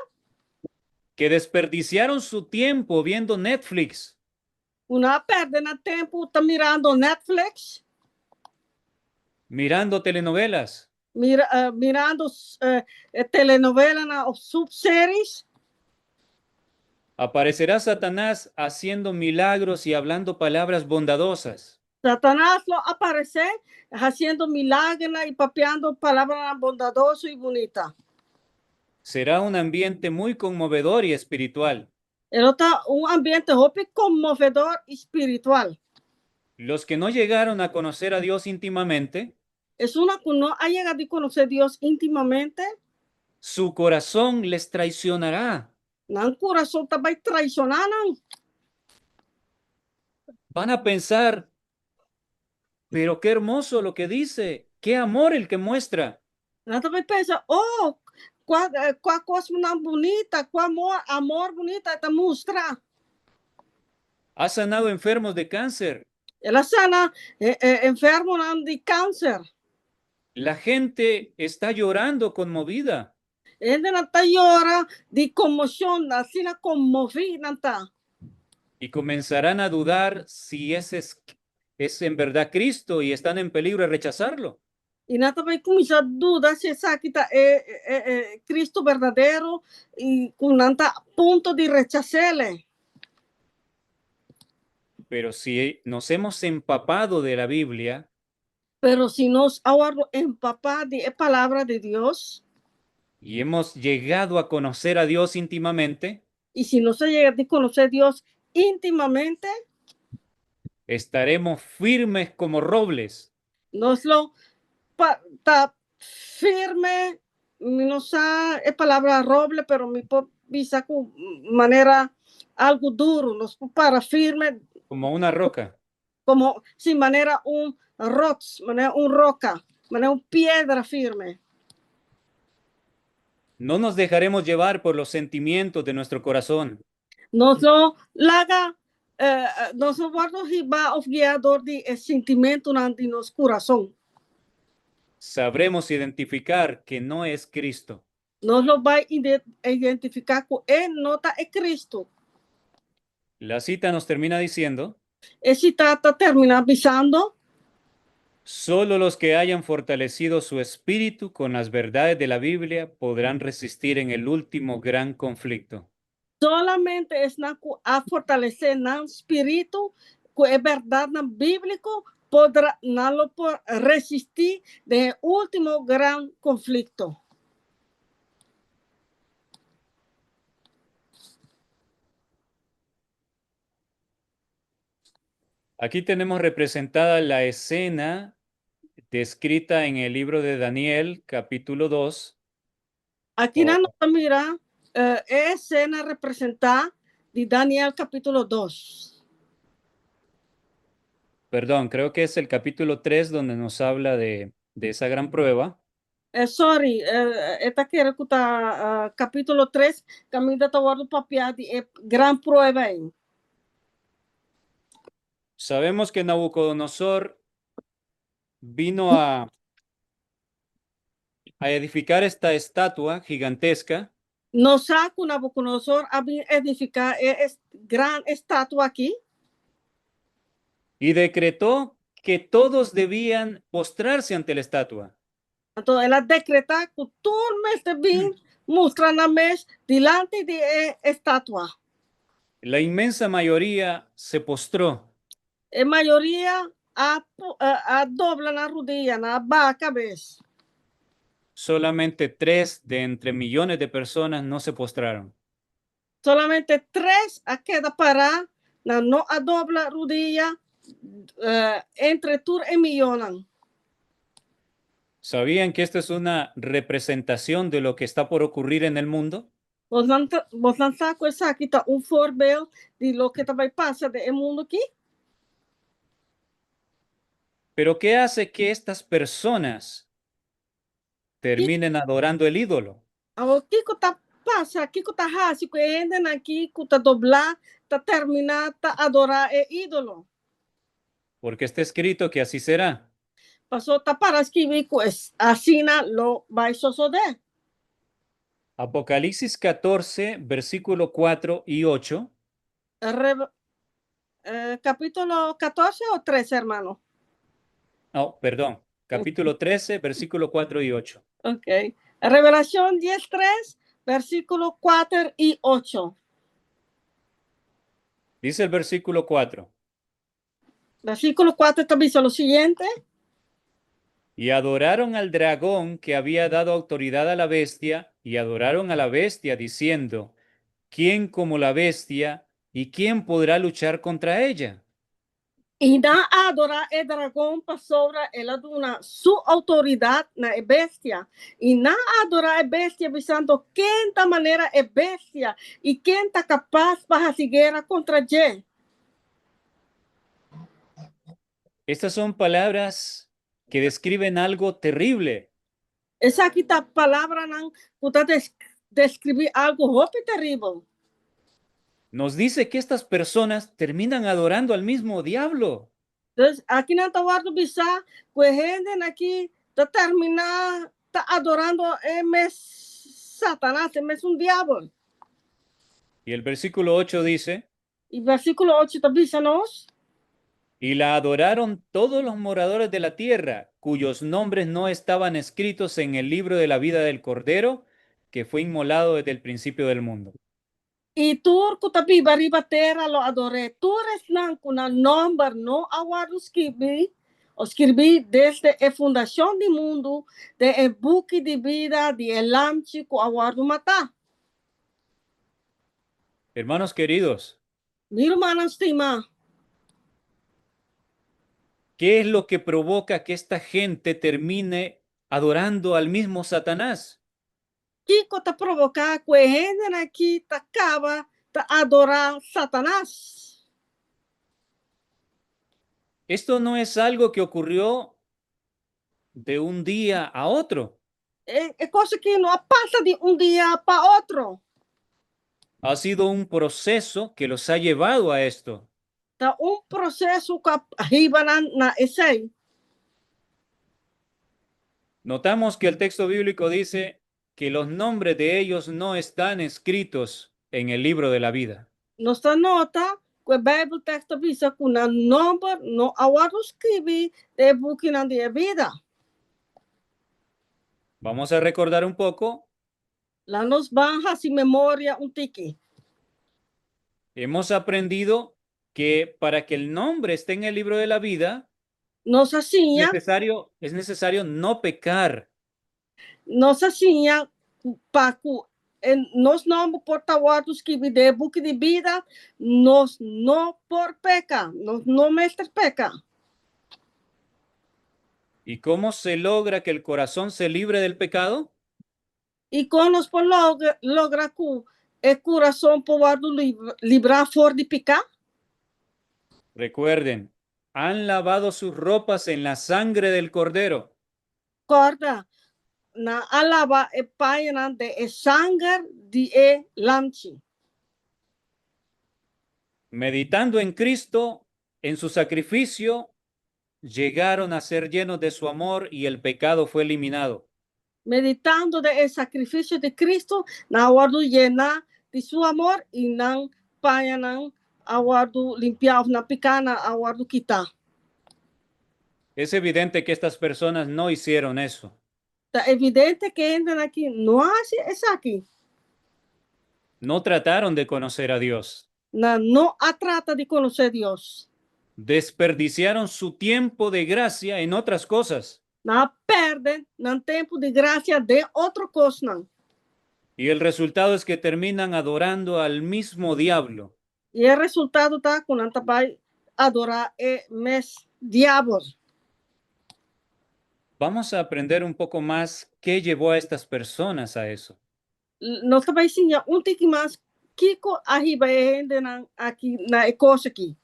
que desperdiciaron su tiempo viendo Netflix, una perder el tiempo está mirando Netflix, mirando telenovelas, mirando telenovelas o subseries. aparecerá Satanás haciendo milagros y hablando palabras bondadosas. Satanás lo aparece haciendo milagros y papeando palabras bondadosas y bonitas. Será un ambiente muy conmovedor y espiritual. Ele está un ambiente conmovedor espiritual. Los que no llegaron a conocer a Dios íntimamente, Es una que no ha llegado a conocer a Dios íntimamente, su corazón les traicionará. nan corazón tabay traicionanan. Van a pensar, pero qué hermoso lo que dice, qué amor el que muestra. Nan tabay pensa, oh, qua cosa bonita, qua amor bonita esta mostra. Ha sanado enfermos de cáncer. Ela sana enfermo de cáncer. La gente está llorando conmovida. Ende nanta llora de conmoción, así la conmoví nanta. Y comenzarán a dudar si ese es en verdad Cristo y están en peligro de rechazarlo. Y nata vai começar duda se essa kita é Cristo verdadeiro e com nanta punto de rechazarle. Pero si nos hemos empapado de la Biblia, Pero si nos ahora empapar de la palabra de Dios, y hemos llegado a conocer a Dios íntimamente, y si no se llega a conocer a Dios íntimamente, estaremos firmes como robles, nos lo está firme, no sé es palabra roble, pero mi visa con manera algo duro, nos para firme, como una roca. como sin manera un rocks, manera un roca, manera un piedra firme. No nos dejaremos llevar por los sentimientos de nuestro corazón. Nos lo laga, nos guardo riba of guiador de sentimento de nos corazón. Sabremos identificar que no es Cristo. Nos lo va a identificar con él, nota es Cristo. La cita nos termina diciendo, Ese trata termina avisando, solo los que hayan fortalecido su espíritu con las verdades de la Biblia podrán resistir en el último gran conflicto. solamente es a fortalecer el espíritu, que es verdad bíblico, podrá no lo resistir del último gran conflicto. Aquí tenemos representada la escena descrita en el libro de Daniel, capítulo 2. Aquí nos mira escena representada de Daniel capítulo 2. Perdón, creo que es el capítulo 3 donde nos habla de esa gran prueba. Sorry, esta quiere que capítulo 3, camino de guardo papel de gran prueba ahí. Sabemos que Nabucodonosor vino a edificar esta estatua gigantesca No saco Nabucodonosor a edificar gran estatua aquí. y decretó que todos debían postrarse ante la estatua. Entonces, él decreta que todo el mes de bien muestra la mes delante de estatua. La inmensa mayoría se postró. La mayoría a dobla la rodilla, a baja cabeza. Solamente 3 de entre millones de personas no se postraron. Solamente 3 a queda para no a dobla rodilla entre tur y millones. ¿Sabían que esto es una representación de lo que está por ocurrir en el mundo? Vos lançar com essa aqui tá voorbeeld de lo que vai passar no mundo aqui. Pero ¿qué hace que estas personas terminen adorando el ídolo? O que tá passa, que tá raso, que ainda aqui, que tá doblar, tá terminar, tá adorar é ídolo. Porque está escrito que así será. Passou tá para escrever assim lo vai suceder. Apocalipsis 14, versículo 4 y 8. Capítulo 14 o 13, hermano. No, perdón. Capítulo 13, versículo 4 y 8. Ok. Revelación 10:3, versículo 4 y 8. Dice el versículo 4. Versículo 4 también dice lo siguiente. Y adoraron al dragón que había dado autoridad a la bestia, y adoraron a la bestia diciendo, ¿quién como la bestia y quién podrá luchar contra ella? Y na adora el dragón para sobre el aduna su autoridad na e bestia. Y na adora el bestia pensando quién ta manera es bestia y quién está capaz para seguir contra ye. Estas son palabras que describen algo terrible. Esa aqui tá palavra não puta descrever algo hope terrível. Nos dice que estas personas terminan adorando al mismo diablo. Então, aqui não tá guardo bisa, que gente aqui tá terminar tá adorando mes Satanás, mes um diabo. Y el versículo 8 dice, E versículo 8 tá bisa nós. y la adoraron todos los moradores de la tierra, cuyos nombres no estaban escritos en el libro de la vida del Cordero, que fue inmolado desde el principio del mundo. E turco tapi bariba terra lo adore. Tures não kuna number no award escrevi desde a fundação do mundo, de e book de vida de elamchi ko award mata. Hermanos queridos, Mi hermana estima, ¿qué es lo que provoca que esta gente termine adorando al mismo Satanás? Kiko ta provocar que gente aqui ta acaba ta adorar Satanás. Esto no es algo que ocurrió de un día a otro. É coisa que não passa de dia para outro. Ha sido un proceso que los ha llevado a esto. Tá processo que arriba na essay. Notamos que el texto bíblico dice que los nombres de ellos no están escritos en el libro de la vida. Nossa nota, que o Bible texto visa que na number no award escrevi de book na de vida. Vamos a recordar un poco. Lá nos banha sin memória tiki. Hemos aprendido que para que el nombre esté en el libro de la vida, Nossa sinha, es necesario no pecar. nossa sinha, paco, nós não portawados que de book de vida, nós não por peca, nós não mestre peca. ¿Y cómo se logra que el corazón se libre del pecado? E quando nós por logra que o coração pode livrar fora de pecar, Recuerden, han lavado sus ropas en la sangre del Cordero. corda, na alaba e página de e sangue de e lanchi. Meditando en Cristo, en su sacrificio, llegaron a ser llenos de su amor y el pecado fue eliminado. Meditando de el sacrificio de Cristo, na aguardo llena de su amor y nan página aguardo limpiar na picana aguardo quitar. Es evidente que estas personas no hicieron eso. Está evidente que entran aquí, no hace eso aquí. No trataron de conocer a Dios. No trata de conocer a Dios. Desperdiciaron su tiempo de gracia en otras cosas. No perden no tiempo de gracia de otro cosa. Y el resultado es que terminan adorando al mismo diablo. Y el resultado está con adorar mes diablos. Vamos a aprender un poco más qué llevó a estas personas a eso. Nós vai ensinar tique mais Kiko arriba aqui na coisa aqui.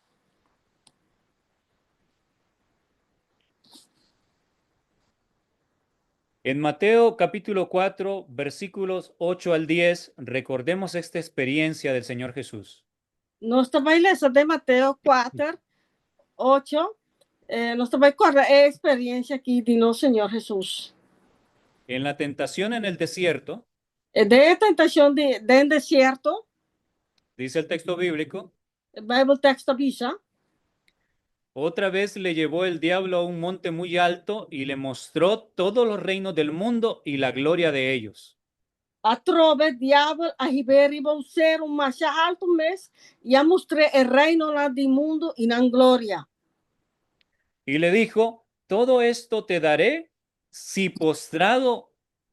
En Mateo capítulo 4, versículos 8 al 10, recordemos esta experiencia del Señor Jesús. Nós vai ler de Mateus 4, 8. Nós vai correr a experiência aqui de nosso Senhor Jesus. En la tentación en el desierto, De tentação de deserto, dice el texto bíblico, o Bible text avisa, otra vez le llevó el diablo a un monte muy alto y le mostró todos los reinos del mundo y la gloria de ellos. a trove diabo arriba o ser mais alto mês e a mostrar o reino lá do mundo e na glória. Y le dijo, todo esto te daré si postrado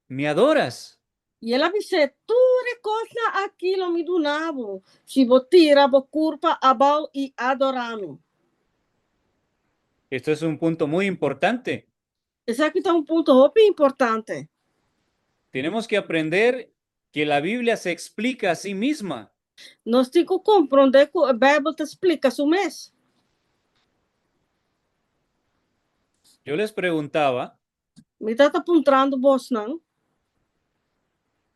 me adoras. E ela disse, tu recosta aquilo me donavo, se vou tirar a culpa abau e adorar-me. Esto es un punto muy importante. Esse aqui tá um ponto muito importante. Tenemos que aprender que la Biblia se explica a sí misma. Nós temos que compreender que a Bíblia te explica isso mesmo. Yo les preguntaba, Me está apontando vos não?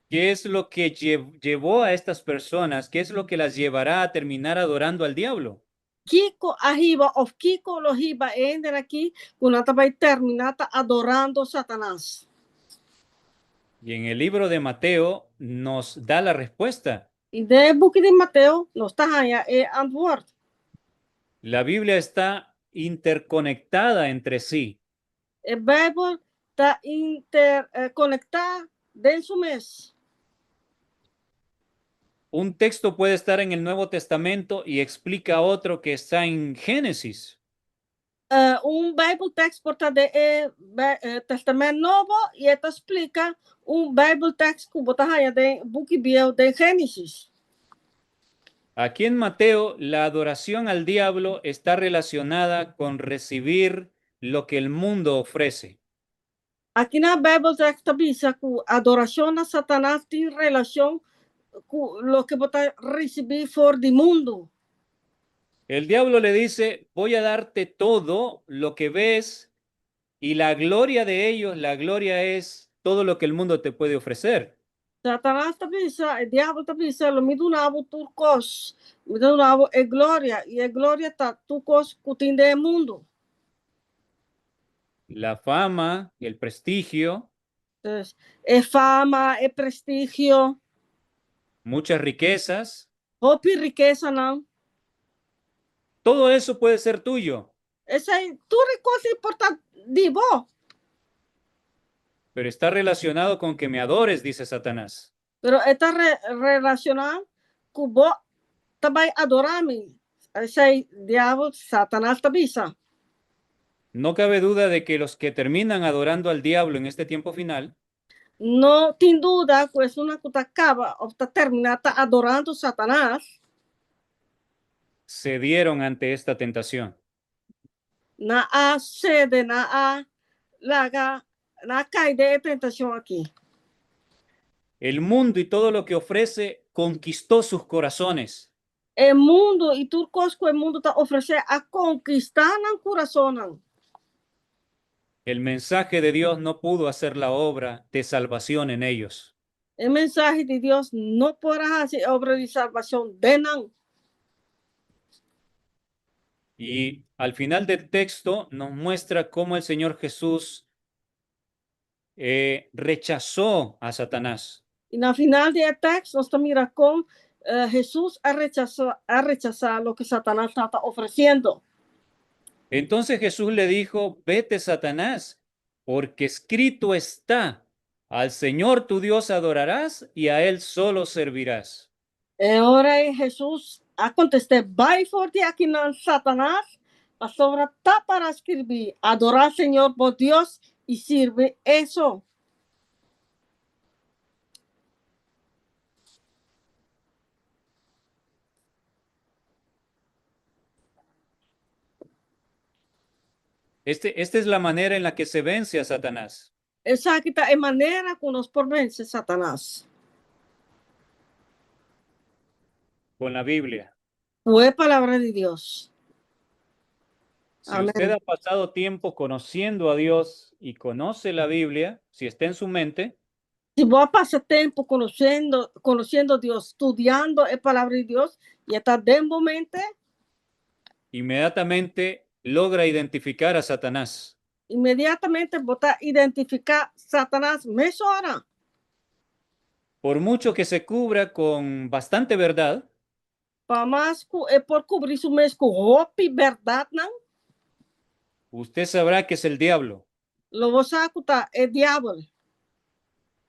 ¿qué es lo que llevó a estas personas? ¿Qué es lo que las llevará a terminar adorando al diablo? Kiko arriba of Kiko lo riba ainda aqui, quando vai terminar tá adorando Satanás. Y en el libro de Mateo nos da la respuesta. E de book de Mateus, nós está aí antwoord. La Biblia está interconectada entre sí. A Bíblia está interconectada dentro mês. Un texto puede estar en el Nuevo Testamento y explica otro que está en Génesis. Bijbeltekst wordt dat de Testamento Novo e ele explica Bijbeltekst que botar aí de book de Gênesis. Aquí en Mateo, la adoración al diablo está relacionada con recibir lo que el mundo ofrece. Aqui na Bijbeltekst também que a adoração a Satanás tem relação com o que botar receber for do mundo. El diablo le dice, voy a darte todo lo que ves y la gloria de ellos, la gloria es todo lo que el mundo te puede ofrecer. Satanás também o diabo também me donava turcos, me donava a glória e a glória tá turcos que tem do mundo. La fama, el prestigio, Entonces, é fama, é prestígio, muchas riquezas, roupa e riqueza não. todo eso puede ser tuyo, Essa é tudo coisa importante de vos, pero está relacionado con que me adores, dice Satanás. pero está relacionado com vos também adorar-me. Esse é diabo, Satanás também. No cabe duda de que los que terminan adorando al diablo en este tiempo final Não tem dúvida que é uma coisa acaba ou está terminada tá adorando Satanás. cedieron ante esta tentación. Na a sede, na a laga, na caída de tentação aqui. El mundo y todo lo que ofrece conquistó sus corazones. O mundo e tudo coisa que o mundo está oferecendo a conquistar no coração. Não. El mensaje de Dios no pudo hacer la obra de salvación en ellos. O mensaje de Deus não poderá fazer obra de salvação de não. Y al final del texto nos muestra cómo el Señor Jesús rechazó a Satanás. E na final do texto, nós também miramos como Jesus a rechazar o que Satanás está oferecendo. Entonces Jesús le dijo, vete Satanás, porque escrito está, al Señor tu Dios adorarás y a Él solo servirás. Ora Jesus a contestar, vai forte aqui na Satanás, a sobra está para escrever, adorar Senhor por Deus e servir isso. Esta es la manera en la que se vence a Satanás. Essa aqui está a maneira que nós por vencer Satanás. Con la Biblia. Fue palabra de Dios. Si Amén. usted ha pasado tiempo conociendo a Dios y conoce la Biblia, si está en su mente, Se você passa tempo conhecendo Deus, estudando a palavra de Deus, e está dentro mente, inmediatamente logra identificar a Satanás. imediatamente você identificar Satanás mesma hora. Por mucho que se cubra con bastante verdad, Para mais é por cobrir isso mesmo com roupa e verdade, não? usted sabrá que es el diablo, Lo você está é diabo.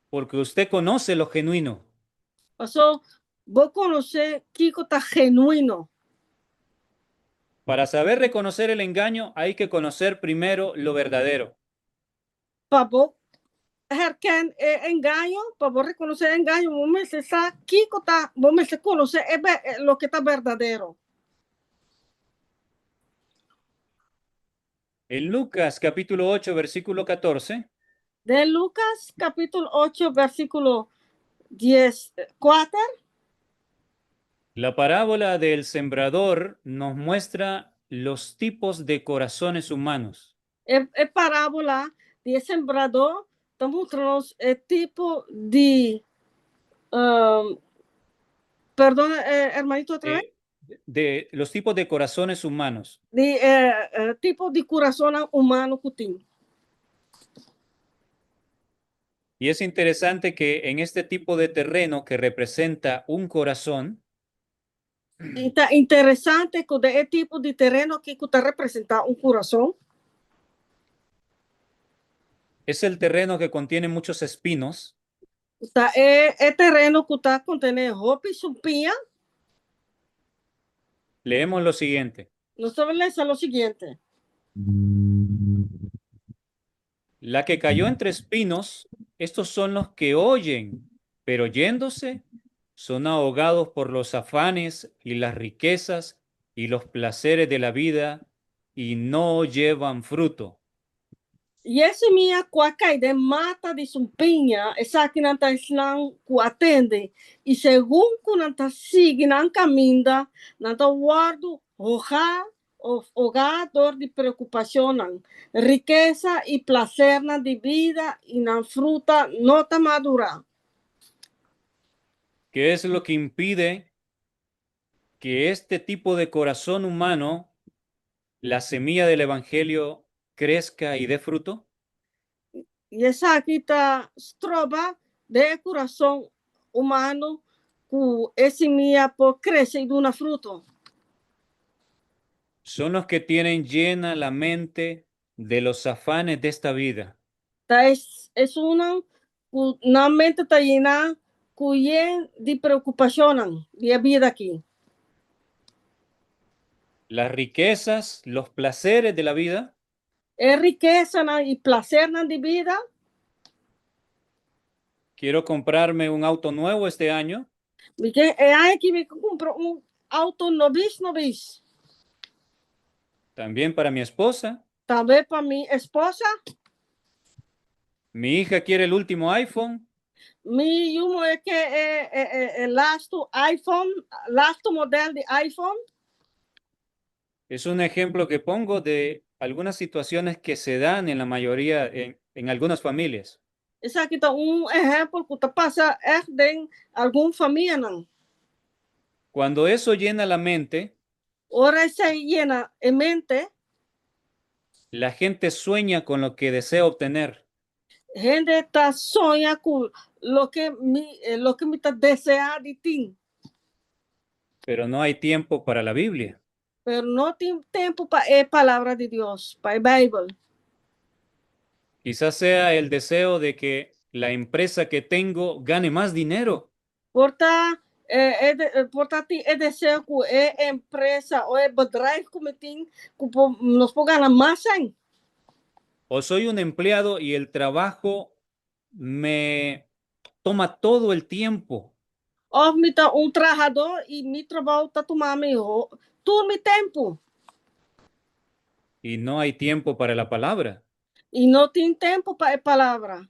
porque usted conoce lo genuino. Então, vou conhecer que está genuíno. Para saber reconocer el engaño hay que conocer primero lo verdadero. Para você reconhecer engano, para você reconhecer engano, você sabe que está, você conhecer o que está verdadeiro. En Lucas capítulo 8, versículo 14, De Lucas capítulo 8, versículo 10, 4, la parábola del sembrador nos muestra los tipos de corazones humanos. é parábola de sembrador, está mostrando o tipo de. Perdón, hermanito, otra vez. eh, de los tipos de corazones humanos. De tipo de coração humano que tem. Y es interesante que en este tipo de terreno que representa un corazón, Então, interessante que é tipo de terreno que está representar um coração. es el terreno que contiene muchos espinos. Tá, é terreno que está contendo roupa e supinha. Leemos lo siguiente. Nós estamos lendo o seguinte. La que cayó entre espinos, estos son los que oyen, pero yéndose, son ahogados por los afanes y las riquezas y los placeres de la vida y no llevan fruto. E esse minha coacaide mata de supinha, essa aqui não está ensinando que atende. E segundo que não está seguindo caminho, não está guardo, hogar, dor de preocupação, riqueza e prazer de vida e na fruta não está madura. ¿Qué es lo que impide que este tipo de corazón humano, la semilla del Evangelio, crezca y dé fruto? E essa aqui está troba de coração humano que esse minha por crescer de uma fruta. Son los que tienen llena la mente de los afanes de esta vida. Es una mente está llena de preocupación de vida aquí. Las riquezas, los placeres de la vida, Es riqueza y placer de vida. quiero comprarme un auto nuevo este año, Porque hay que me comprar un auto novis. también para mi esposa. También para mi esposa. Mi hija quiere el último iPhone. Mi humo es que el last iPhone, last model de iPhone. Es un ejemplo que pongo de algunas situaciones que se dan en la mayoría, en algunas familias. Esse aqui está ejemplo que te pasa en alguna familia. Cuando eso llena la mente, Ahora se llena en mente. la gente sueña con lo que desea obtener, Gente está sonha com lo que me está desea de ti, pero no hay tiempo para la Biblia. pero no tem tempo para a palavra de Deus, para a Bíblia. Quizás sea el deseo de que la empresa que tengo gane más dinero. Portanto, é desejo que a empresa ou o bedrijf que tem, que nos pode ganhar mais. O soy un empleado y el trabajo me toma todo el tiempo Ou me está trabalhador e me trabalho está tomando todo o meu tempo. y no hay tiempo para la palabra. E não tem tempo para a palavra.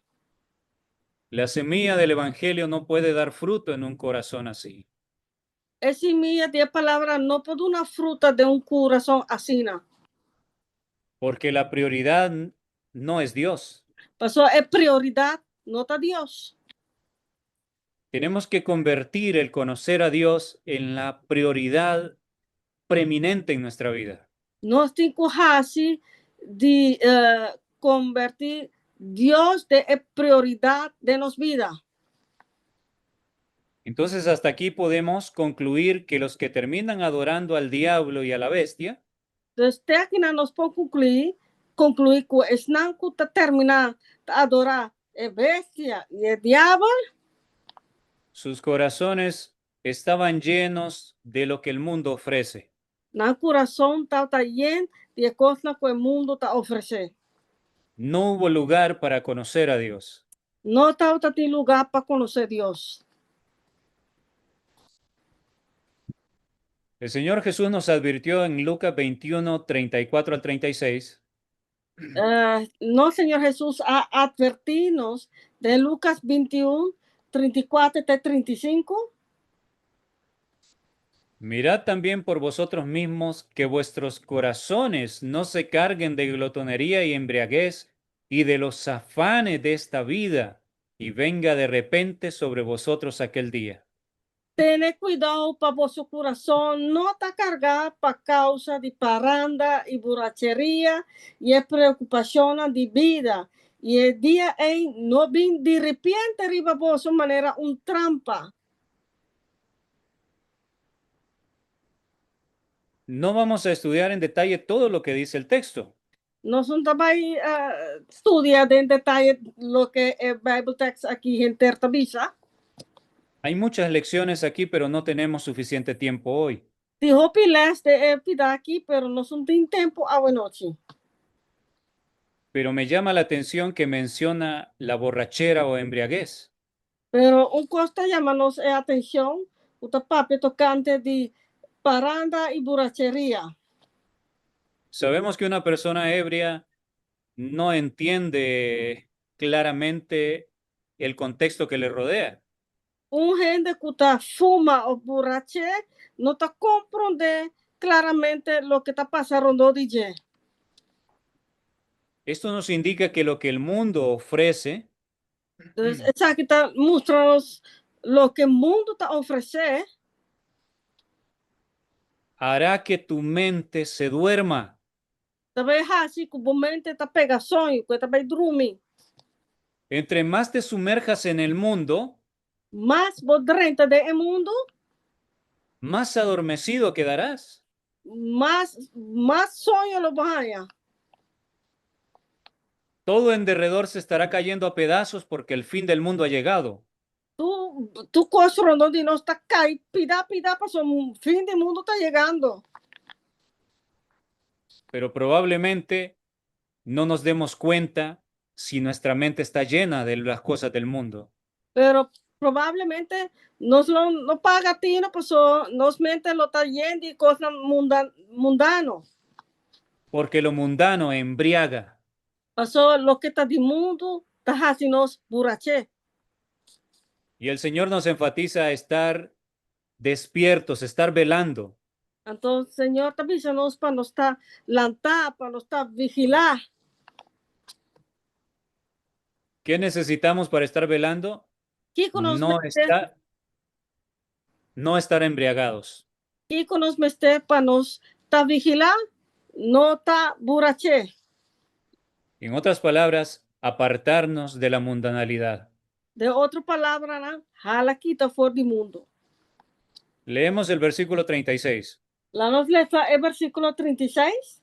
La semilla del Evangelio no puede dar fruto en un corazón así. Essa minha de palavra não pode uma fruta de coração assim. Porque la prioridad no es Dios. Pasó es prioridad, no está Dios. Tenemos que convertir el conocer a Dios en la prioridad preeminente en nuestra vida. Nós temos que de convertir Dios de prioridad de nos vida. Entonces hasta aquí podemos concluir que los que terminan adorando al diablo y a la bestia Entonces, aqui nós podemos concluir que es não que terminar de adorar a bestia e o diabo, sus corazones estaban llenos de lo que el mundo ofrece. no coração está lleno de coisas que o mundo está oferecendo. No hubo lugar para conocer a Dios. Não tem lugar para conhecer Deus. El Señor Jesús nos advirtió en Lucas 21, 34 al 36 No, Señor Jesús, a advertirnos de Lucas 21, 34 hasta 35. Mirad también por vosotros mismos que vuestros corazones no se carguen de glotonería y embriaguez y de los afanes de esta vida, y venga de repente sobre vosotros aquel día. Tened cuidado para vuestro corazón, no está cargado para causa de paranda y borrachería y preocupación de vida. Y el día no viene de repente arriba vuestra manera un trampa. No vamos a estudiar en detalle todo lo que dice el texto, No son también estudiar en detalle lo que el Bible text aquí en Tertabisa. hay muchas lecciones aquí, pero no tenemos suficiente tiempo hoy. Dijo pilas de aquí, pero no son de tiempo a noche. Pero me llama la atención que menciona la borrachera o embriaguez. Pero un costa llamanos atención, uta papi tocante de paranda y borrachería. Sabemos que una persona ebria no entiende claramente el contexto que le rodea. Un gente que está fuma o borrache no está comprende claramente lo que está pasando DJ. Esto nos indica que lo que el mundo ofrece Entonces, esa que está mostrando lo que el mundo te ofrece, hará que tu mente se duerma. também así que mente está pega sonho, que também dormir. Entre más te sumerjas en el mundo, Mas bodrenta de mundo, más adormecido quedarás. más sonho lo vaya. Todo en derredor se estará cayendo a pedazos porque el fin del mundo ha llegado. Tu construyendo de no está cae, pida, pasó, fin del mundo está llegando. Pero probablemente no nos demos cuenta si nuestra mente está llena de las cosas del mundo. Pero probablemente no paga a ti, no pasó, nos mente lo está yendo y cosas mundano. Porque lo mundano embriaga. Pasó lo que está de mundo, está haciendo burache. Y el Señor nos enfatiza a estar despiertos, estar velando. Entonces, Señor, también se nos para no estar lantar, para no estar vigilar. ¿Qué necesitamos para estar velando? ¿Qué nos No mete? no estar embriagados. ¿Qué nos mete para nos estar vigilar? No está burache. En otras palabras, apartarnos de la mundanalidad. De otra palabra, ¿no? Jala quita fuera del mundo. Leemos el versículo 36. La nos lee el versículo 36.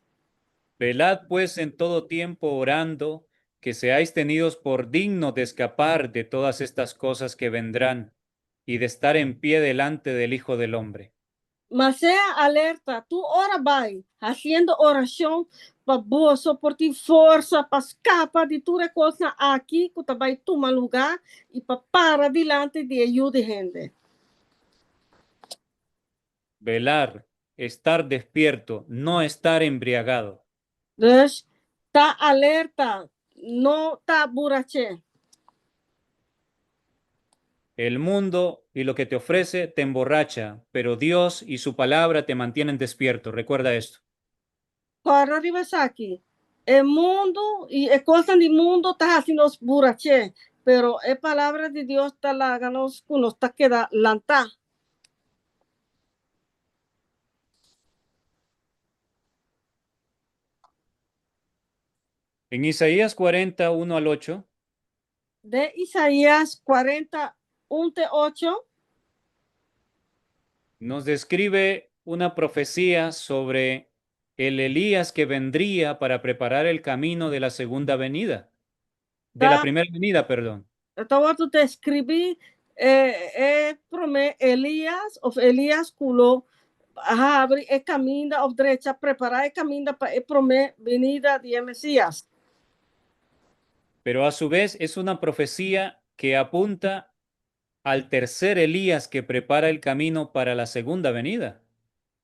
Velad pues en todo tiempo orando, que seáis tenidos por dignos de escapar de todas estas cosas que vendrán y de estar en pie delante del Hijo del Hombre. Mas sea alerta, tú ora vai, haciendo oración para vos soportar fuerza, para escapar de toda cosa aquí que te va a tomar lugar y para adelante de ayuda de gente. Velar, estar despierto, no estar embriagado. Entonces, está alerta, no está burache. El mundo y lo que te ofrece te emborracha, pero Dios y su palabra te mantienen despierto. Recuerda esto. Para arriba aquí. El mundo y el cosa del mundo está haciendo burache, pero es palabra de Dios está la ganos que nos está queda lanta. En Isaías 40, 1 al 8, De Isaías 40, 1-8. nos describe una profecía sobre el Elías que vendría para preparar el camino de la segunda venida, de la Tá, primera venida, perdón. estava tu descrever Elias culo abre el camino of derecha, preparar el camino para el prome venida de Mesías. Pero a su vez es una profecía que apunta al tercer Elías que prepara el camino para la segunda venida.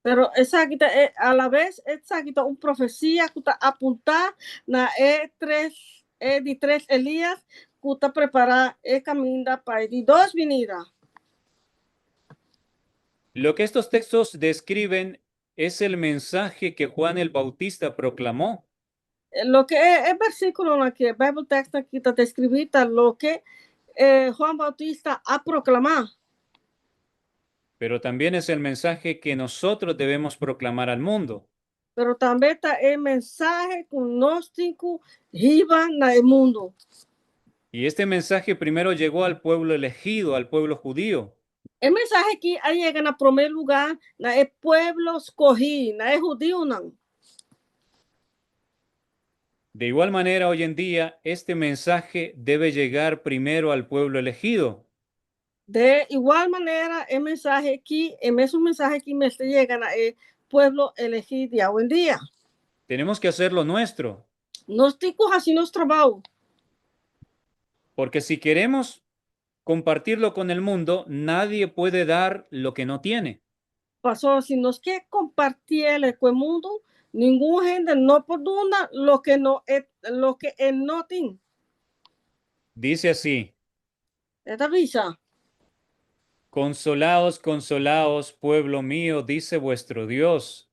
Pero esa kita a la vez esa kita un profecía kuta apuntar na de tres Elías kuta preparar caminda para de dos venida. Lo que estos textos describen es el mensaje que Juan el Bautista proclamó. Lo que es versículo en que Bible text kita describita lo que Juan Bautista ha proclamado. Pero también es el mensaje que nosotros debemos proclamar al mundo. Pero también está el mensaje gnóstico iba en el mundo. Y este mensaje primero llegó al pueblo elegido, al pueblo judío. El mensaje aquí llega en primer lugar en el pueblo escogido, en el judío. No. De igual manera, hoy en día, este mensaje debe llegar primero al pueblo elegido. De igual manera, el mensaje aquí, el mismo mensaje aquí me está llegando al pueblo elegido de hoy en día. Tenemos que hacerlo nuestro, No estoy haciendo nuestro trabajo. porque si queremos compartirlo con el mundo, nadie puede dar lo que no tiene. Pasó, si nos quiere compartir con el mundo, ningún gente no puede dar lo que él no tiene. Dice así: Esta visa. Consolaos, consolaos, pueblo mío, dice vuestro Dios.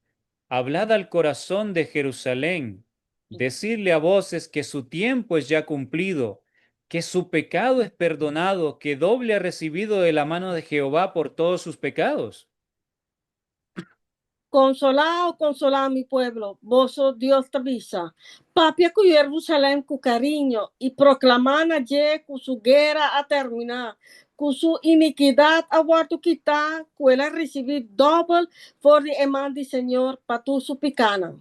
Hablad al corazón de Jerusalén. Decidle a voces que su tiempo es ya cumplido, que su pecado es perdonado, que doble ha recibido de la mano de Jehová por todos sus pecados. Consolado, consolado mi pueblo, vos Dios te avisa. Papia cu Jerusalén con cariño y proclaman allí con su guerra a terminar, con su iniquidad a guardo quitar, que él recibir doble por el man del Señor para tu su picana.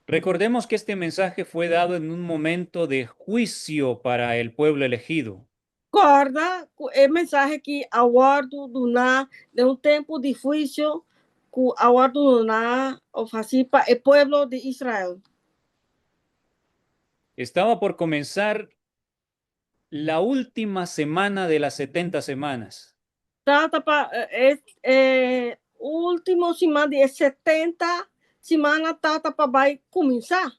Recordemos que este mensaje fue dado en un momento de juicio para el pueblo elegido. Corda, el mensaje que aguardo de un tiempo de juicio, que aguardo o así para el pueblo de Israel. Estaba por comenzar la última semana de las 70 semanas. Último semana de 70 semana va a comenzar.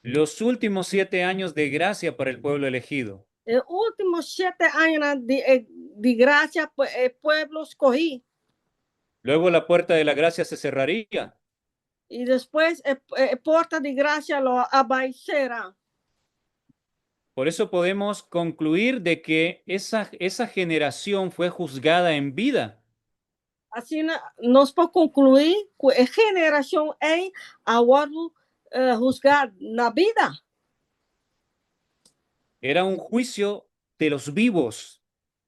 Los últimos 7 años de gracia para el pueblo elegido. El último 7 años de gracia el pueblo escogí. Luego la puerta de la gracia se cerraría. Y después el puerta de gracia lo abaixará. Por eso podemos concluir de que esa generación fue juzgada en vida. Así nos podemos concluir que generación es aguardo juzgar na vida. Era un juicio de los vivos.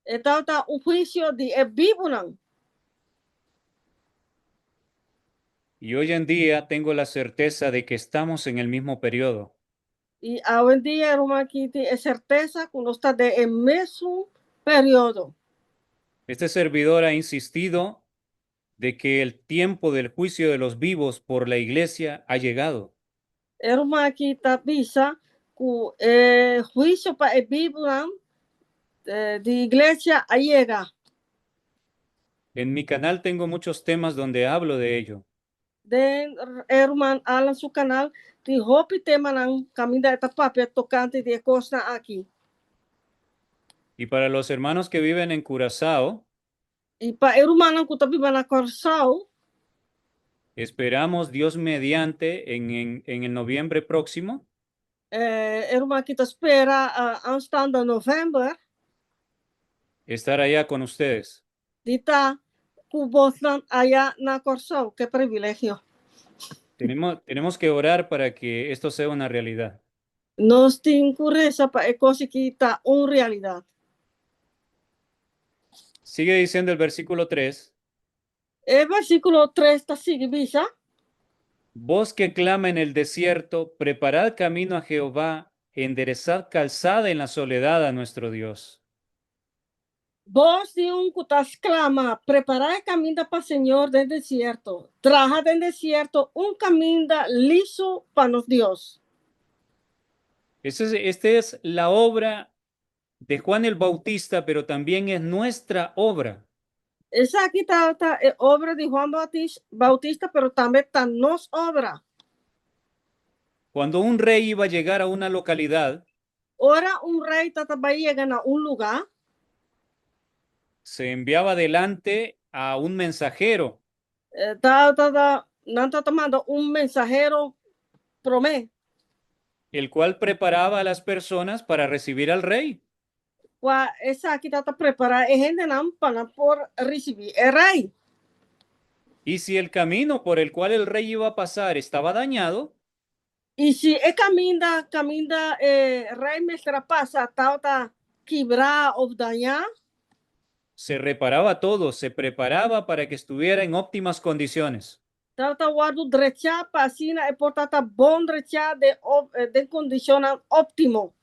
Então está o juicio de vivo não. Y hoy en día tengo la certeza de que estamos en el mismo periodo. E hoje em dia, irmão, aqui tem certeza que nós estamos no mesmo período. Este servidor ha insistido de que el tiempo del juicio de los vivos por la iglesia ha llegado. Irmão, aqui está bisa que juízo para o Bíblia de igreja chega. En mi canal tengo muchos temas donde hablo de ello. Den irmão Alan su canal tem roupa tema não caminho da etapa tocante de coisa aqui. Y para los hermanos que viven en Curazao, E para irmão que está vivendo na Corsal, esperamos Dios mediante en el noviembre próximo irmão que está espera aanstaande novembro, estar allá con ustedes. de estar com Boston allá na Corsal. Que privilégio. Tenemos que orar para que esto sea una realidad. Nós temos correza para coisa que está uma realidade. Sigue diciendo el versículo 3. El versículo 3 está sigue, bisa. Voz que clama en el desierto, preparad camino a Jehová, enderezad calzada en la soledad a nuestro Dios. Voz de que está exclama, preparar el camino para el Señor del desierto. Traja del desierto un camino liso para los Dios. Esta es la obra de Juan el Bautista, pero también es nuestra obra. Esa aqui tá obra de Juan Bautista, pero también está nos obra. Cuando un rey iba a llegar a una localidad, Ora rei tá llegando a lugar, se enviaba delante a un mensajero, não tá tomando mensajero promé. el cual preparaba a las personas para recibir al rey. Essa aqui tá preparada e gente não para por receber o rei. Y si el camino por el cual el rey iba a pasar estaba dañado, E se caminda rei mestra passa, tá quebrar ou danhar, se reparaba todo, se preparaba para que estuviera en óptimas condiciones. tá guardo drecha passina e portata bom drecha de condição óptimo.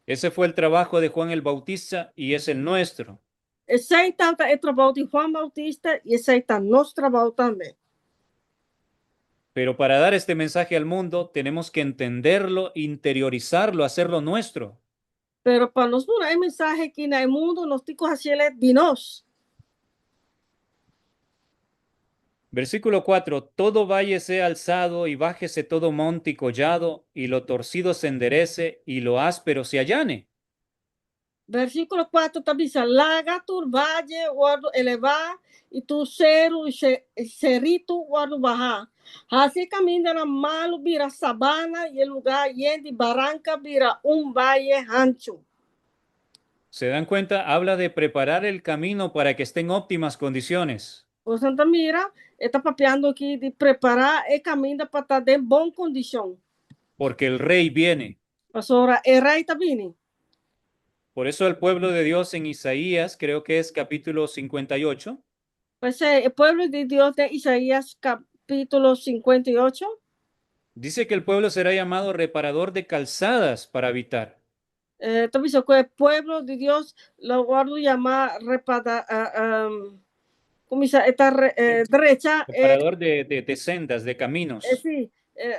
Ese fue el trabajo de Juan el Bautista y es el nuestro. Esse aí tá o trabalho de Juan Bautista e esse aí tá nosso trabalho também. Pero para dar este mensaje al mundo tenemos que entenderlo, interiorizarlo, hacerlo nuestro. Pero para nós não é mensagem que no mundo nós temos que fazer de nós. Versículo 4. Todo valle sea alzado y bájese todo monte y collado, y lo torcido se enderece y lo áspero se allane. Versículo 4 também diz: Laga tu valle, guardo elevar, e tu cero e cerrito, guardo barrar. Assim caminha na malo, vira sabana, e o lugar de barranca, vira valle ancho. ¿Se dan cuenta? Habla de preparar el camino para que esté en óptimas condiciones. O Santa Mira está papeando aqui de preparar o caminho para estar em boa condição. Porque el rey viene. Pastora, o rei está vindo. Por eso el pueblo de Dios en Isaías, creo que es capítulo 58, Pues el pueblo de Dios de Isaías capítulo 58 dice que el pueblo será llamado reparador de calzadas para habitar. también dice que el pueblo de Dios lo guardo llamar como dice, esta derecha, Reparador de sendas, de caminos. sí,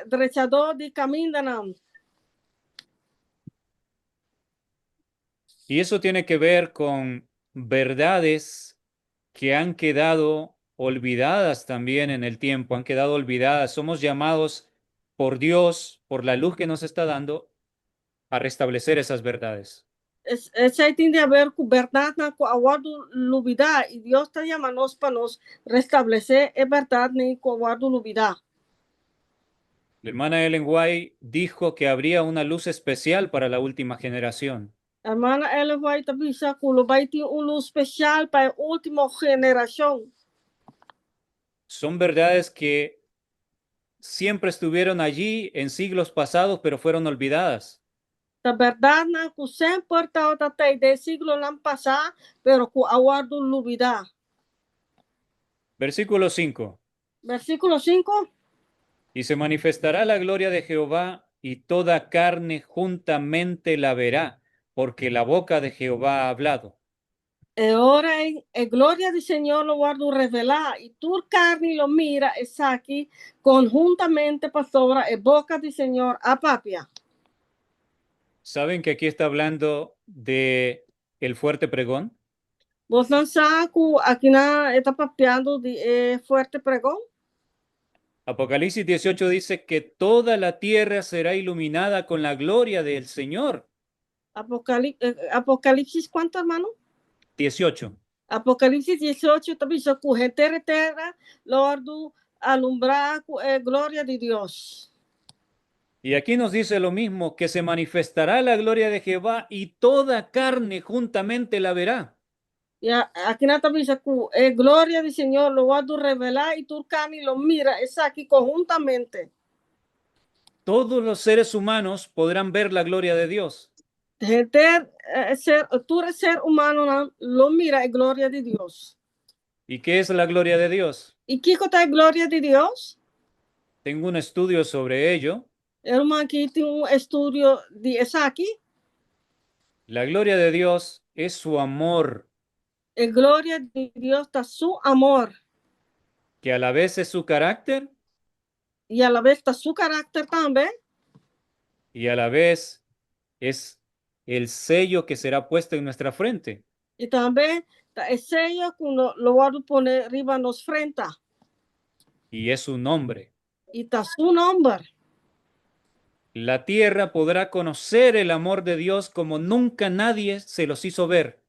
derechador de camino. Y eso tiene que ver con verdades que han quedado olvidadas también en el tiempo, han quedado olvidadas. Somos llamados por Dios, por la luz que nos está dando, a restablecer esas verdades. Ese tiene que ver con verdad, con aguardo lubidad, y Dios está llamando para nos restablecer es verdad ni con aguardo lubidad. La hermana Ellen White dijo que habría una luz especial para la última generación. Hermana Ellen White também disse que vai ter luz especial para a última geração. Son verdades que siempre estuvieron allí en siglos pasados, pero fueron olvidadas. A verdade é que sempre estava até de siglo não passar, pero que aguardo lubidad. Versículo 5. Versículo 5. Y se manifestará la gloria de Jehová, y toda carne juntamente la verá, porque la boca de Jehová ha hablado. Ora a glória do Senhor lo guardo revelar, e tu carne lo mira, está aqui conjuntamente para sobre a boca do Senhor a papia. ¿Saben que aquí está hablando de el fuerte pregón? Vos não sabe que aqui está papeando de fuerte pregão? Apocalipsis 18 dice que toda la tierra será iluminada con la gloria del Señor. Apocalipsis, ¿cuánto, hermano? 18. Apocalipsis 18 também diz que a terra, Lord, alumbrar a glória de Deus. Y aquí nos dice lo mismo, que se manifestará la gloria de Jehová y toda carne juntamente la verá. E aqui na também diz que a glória do Senhor lo guardo revelar e tu carne lo mira, está aqui conjuntamente. Todos los seres humanos podrán ver la gloria de Dios. Tu ser humano lo mira a glória de Deus. ¿Y qué es la gloria de Dios? E que é a glória de Deus? Tengo un estudio sobre ello. Irmão, aqui tem estudo de essa aqui. La gloria de Dios es su amor, A glória de Deus está su amor. que a la vez es su carácter E a la vez está su carácter também. y a la vez es el sello que será puesto en nuestra frente. E também El sello que lo voy a poner arriba nos frente. y es su nombre. Y está su nombre. La tierra podrá conocer el amor de Dios como nunca nadie se los hizo ver.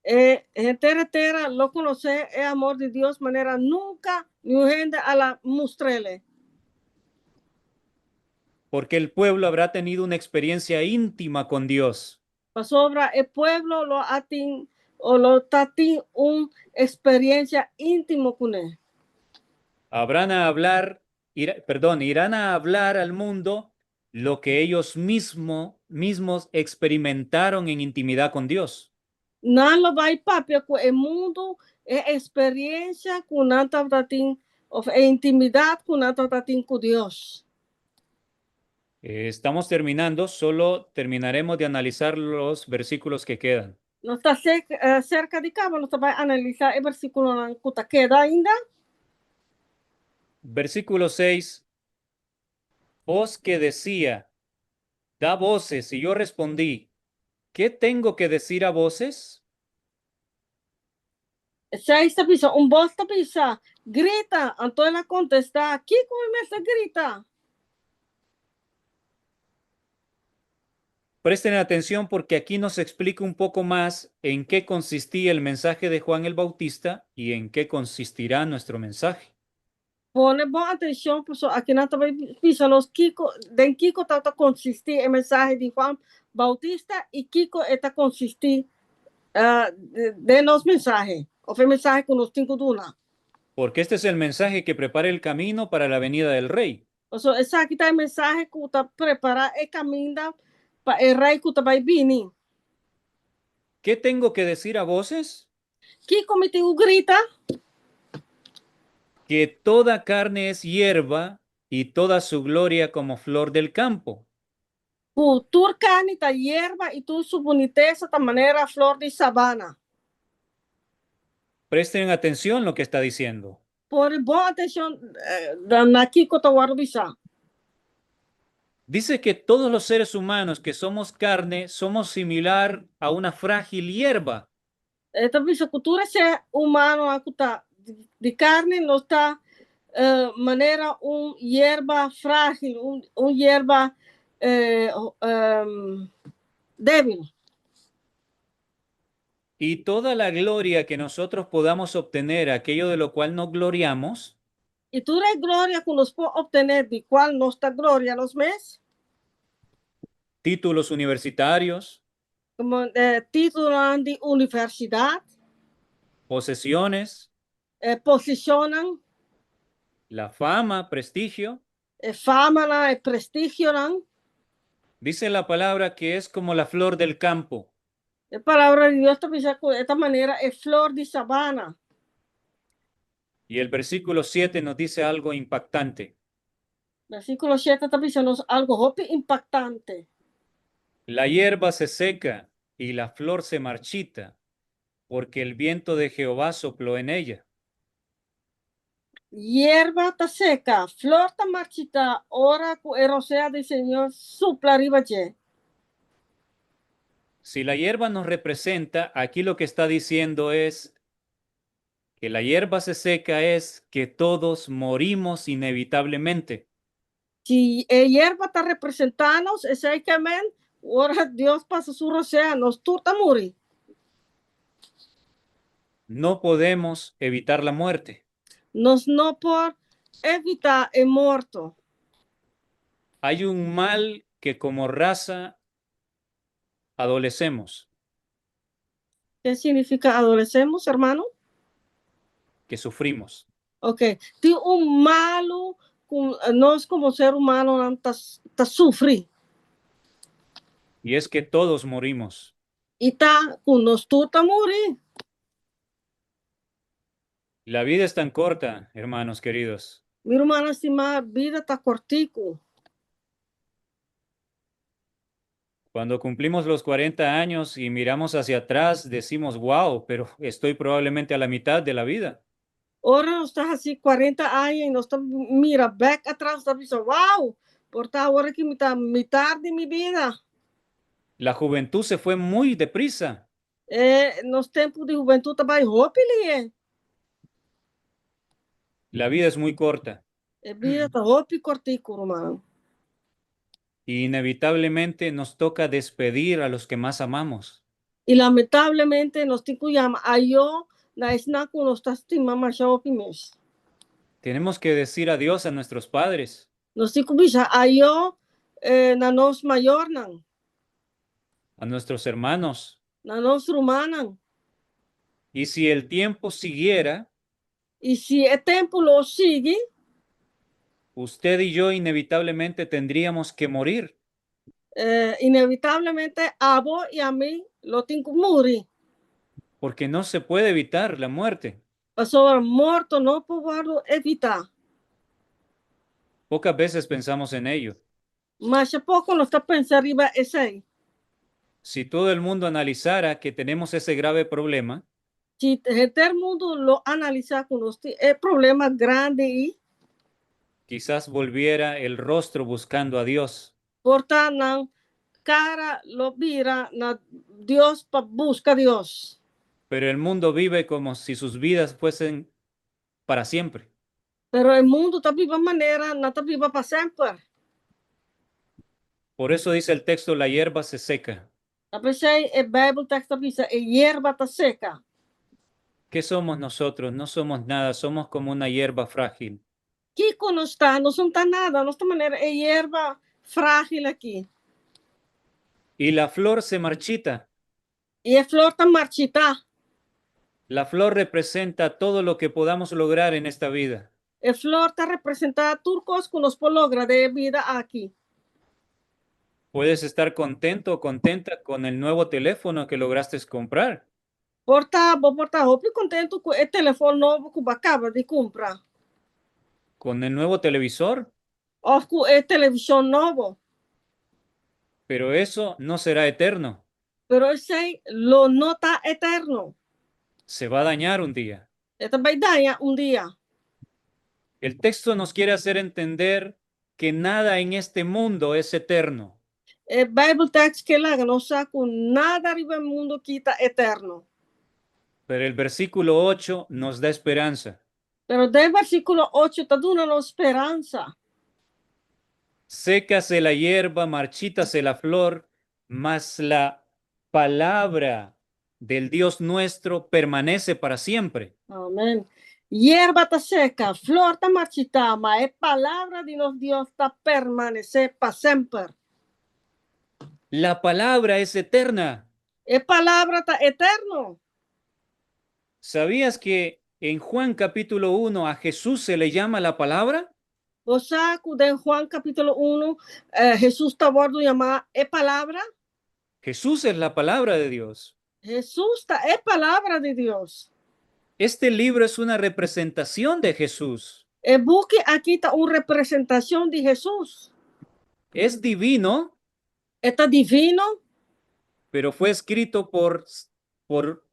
Entera lo conoce el amor de Dios manera nunca ni gente a la mostrele. Porque el pueblo habrá tenido una experiencia íntima con Dios. Sobre el pueblo lo atin o lo tatin una experiencia íntima con él. Irán a hablar al mundo lo que ellos mismos experimentaron en intimidad con Dios. Não lo vai papia com o mundo, é experiência com nanta tatin, ou é intimidade com nanta tatin com Deus. Estamos terminando, solo terminaremos de analizar los versículos que quedan. Nós está cerca de cá, nós vai analisar o versículo que está queda ainda. Versículo 6. Voz que decía, da voces, y yo respondí, ¿qué tengo que decir a voces? Sexta pisa, bosta pisa, grita, então ela contesta, que começa a grita. Presten atención porque aquí nos explica un poco más en qué consistía el mensaje de Juan el Bautista y en qué consistirá nuestro mensaje. Pone boa atenção, pessoal, aqui nós também pisa, nos Kiko, den Kiko está consistir a mensagem de Juan Bautista e Kiko está consistir de nos mensajes, o fue mensaje con los cinco dunas. Porque este es el mensaje que prepara el camino para la venida del Rey. O sea, esa aquí está el mensaje que está prepara el camino para el rey que está venir. ¿Qué tengo que decir a voces? ¿Qué cometió grita? Que toda carne es hierba y toda su gloria como flor del campo. Tu carne está hierba y tu su boniteza de manera flor de sabana. Presten atención lo que está diciendo. Por buena atención, aquí que está Dice que todos los seres humanos que somos carne somos similar a una frágil hierba. Esta cultura ser humano de carne no está manera un hierba frágil, un hierba débil. Y toda la gloria que nosotros podamos obtener, aquello de lo cual nos gloriamos, Y tú eres gloria que nos puede obtener, de cual no está gloria los meses, títulos universitarios, como título de universidad, posesiones, posicionan, la fama, prestigio, fama, prestigio. dice la palabra que es como la flor del campo. La palabra de Dios también de esta manera es flor de sabana. Y el versículo 7 nos dice algo impactante. Versículo 7 también nos algo impactante. La hierba se seca y la flor se marchita, porque el viento de Jehová sopló en ella. Hierba está seca, flor está marchita, ora el rocío del Señor supla arriba. Si la hierba nos representa, aquí lo que está diciendo es que la hierba se seca es que todos morimos inevitablemente. Si hierba está representando, es que amén, ahora Dios pasa su rocío, nos turta morir. No podemos evitar la muerte. Nos no por evitar el muerto. Hay un mal que como raza adolecemos. ¿Qué significa adolecemos, hermano? Que sufrimos. Ok. Tiene un malo, no es como ser humano, está sufrir. Y es que todos morimos. Y está con nos turta morir. La vida es tan corta, hermanos queridos. Mi hermana estimada, vida está cortico. Cuando cumplimos los 40 años y miramos hacia atrás, decimos, wow, pero estoy probablemente a la mitad de la vida. Ahora no estás así 40 años y no está, mira, back atrás, está diciendo, wow, por esta hora que mitad de mi vida. La juventud se fue muy deprisa. Nos tempos de juventude também roupa ele La vida es muy corta vida tá roupa e cortico, mano. y inevitablemente nos toca despedir a los que más amamos. E lamentavelmente nós temos que chamar ayo na snaku nós tá estimando mais mes. Tenemos que decir adiós a nuestros padres, Nós temos que bicha ayo na nos maior não, a nuestros hermanos. na nos rumanan. Y si el tiempo siguiera, E se é tempo lo sigue, usted y yo inevitablemente tendríamos que morir, inevitablemente abo e a mim lo tenho que morrer. porque no se puede evitar la muerte. Pessoa morto não pode evitar. Pocas veces pensamos en ello. Mas a pouco nós está pensando arriba esse aí. Si todo el mundo analizara que tenemos ese grave problema, Se todo mundo lo analisar com nós, é problema grande e quizás volviera el rostro buscando a Dios. portanto não cara lo vira na Deus para buscar Deus. Pero el mundo vive como si sus vidas fuesen para siempre. Pero o mundo está viva maneira, não está viva para sempre. Por eso dice el texto, la hierba se seca. A pesar o Bíblia está dizendo, a hierba está seca. ¿Qué somos nosotros? No somos nada, somos como una hierba frágil. Que não está, não está nada, nossa maneira é hierba frágil aqui. Y la flor se marchita. E a flor está marchita. La flor representa todo lo que podamos lograr en esta vida. A flor está representada turcos que nos logra de vida aqui. Puedes estar contento o contenta con el nuevo teléfono que lograste comprar. Vou portar roupa contento com o telefone novo que acaba de comprar. Con el nuevo televisor, Ou com a televisão novo. pero eso no será eterno. Pero esse lo não está eterno. Se va a dañar un día. Esta vai dar dia. El texto nos quiere hacer entender que nada en este mundo es eterno. O Bible text que lá não saco nada arriba no mundo que está eterno. Pero el versículo 8 nos da esperanza. Pero del versículo 8 está dando esperanza. Sécase la hierba, marchítase la flor, mas la palabra del Dios nuestro permanece para siempre. Amém. Hierba está seca, flor está marchita, mas a palavra de nosso Deus está permanecer para sempre. La palabra es eterna. A palavra está eterno. ¿Sabías que en Juan capítulo 1 a Jesús se le llama la palabra? Você de Juan capítulo 1, Jesus está bordo chamar a palavra. Jesús es la palabra de Dios. Jesus está a palavra de Deus. Este libro es una representación de Jesús. O book aqui está uma representação de Jesus. Es divino, Está divino, pero fue escrito por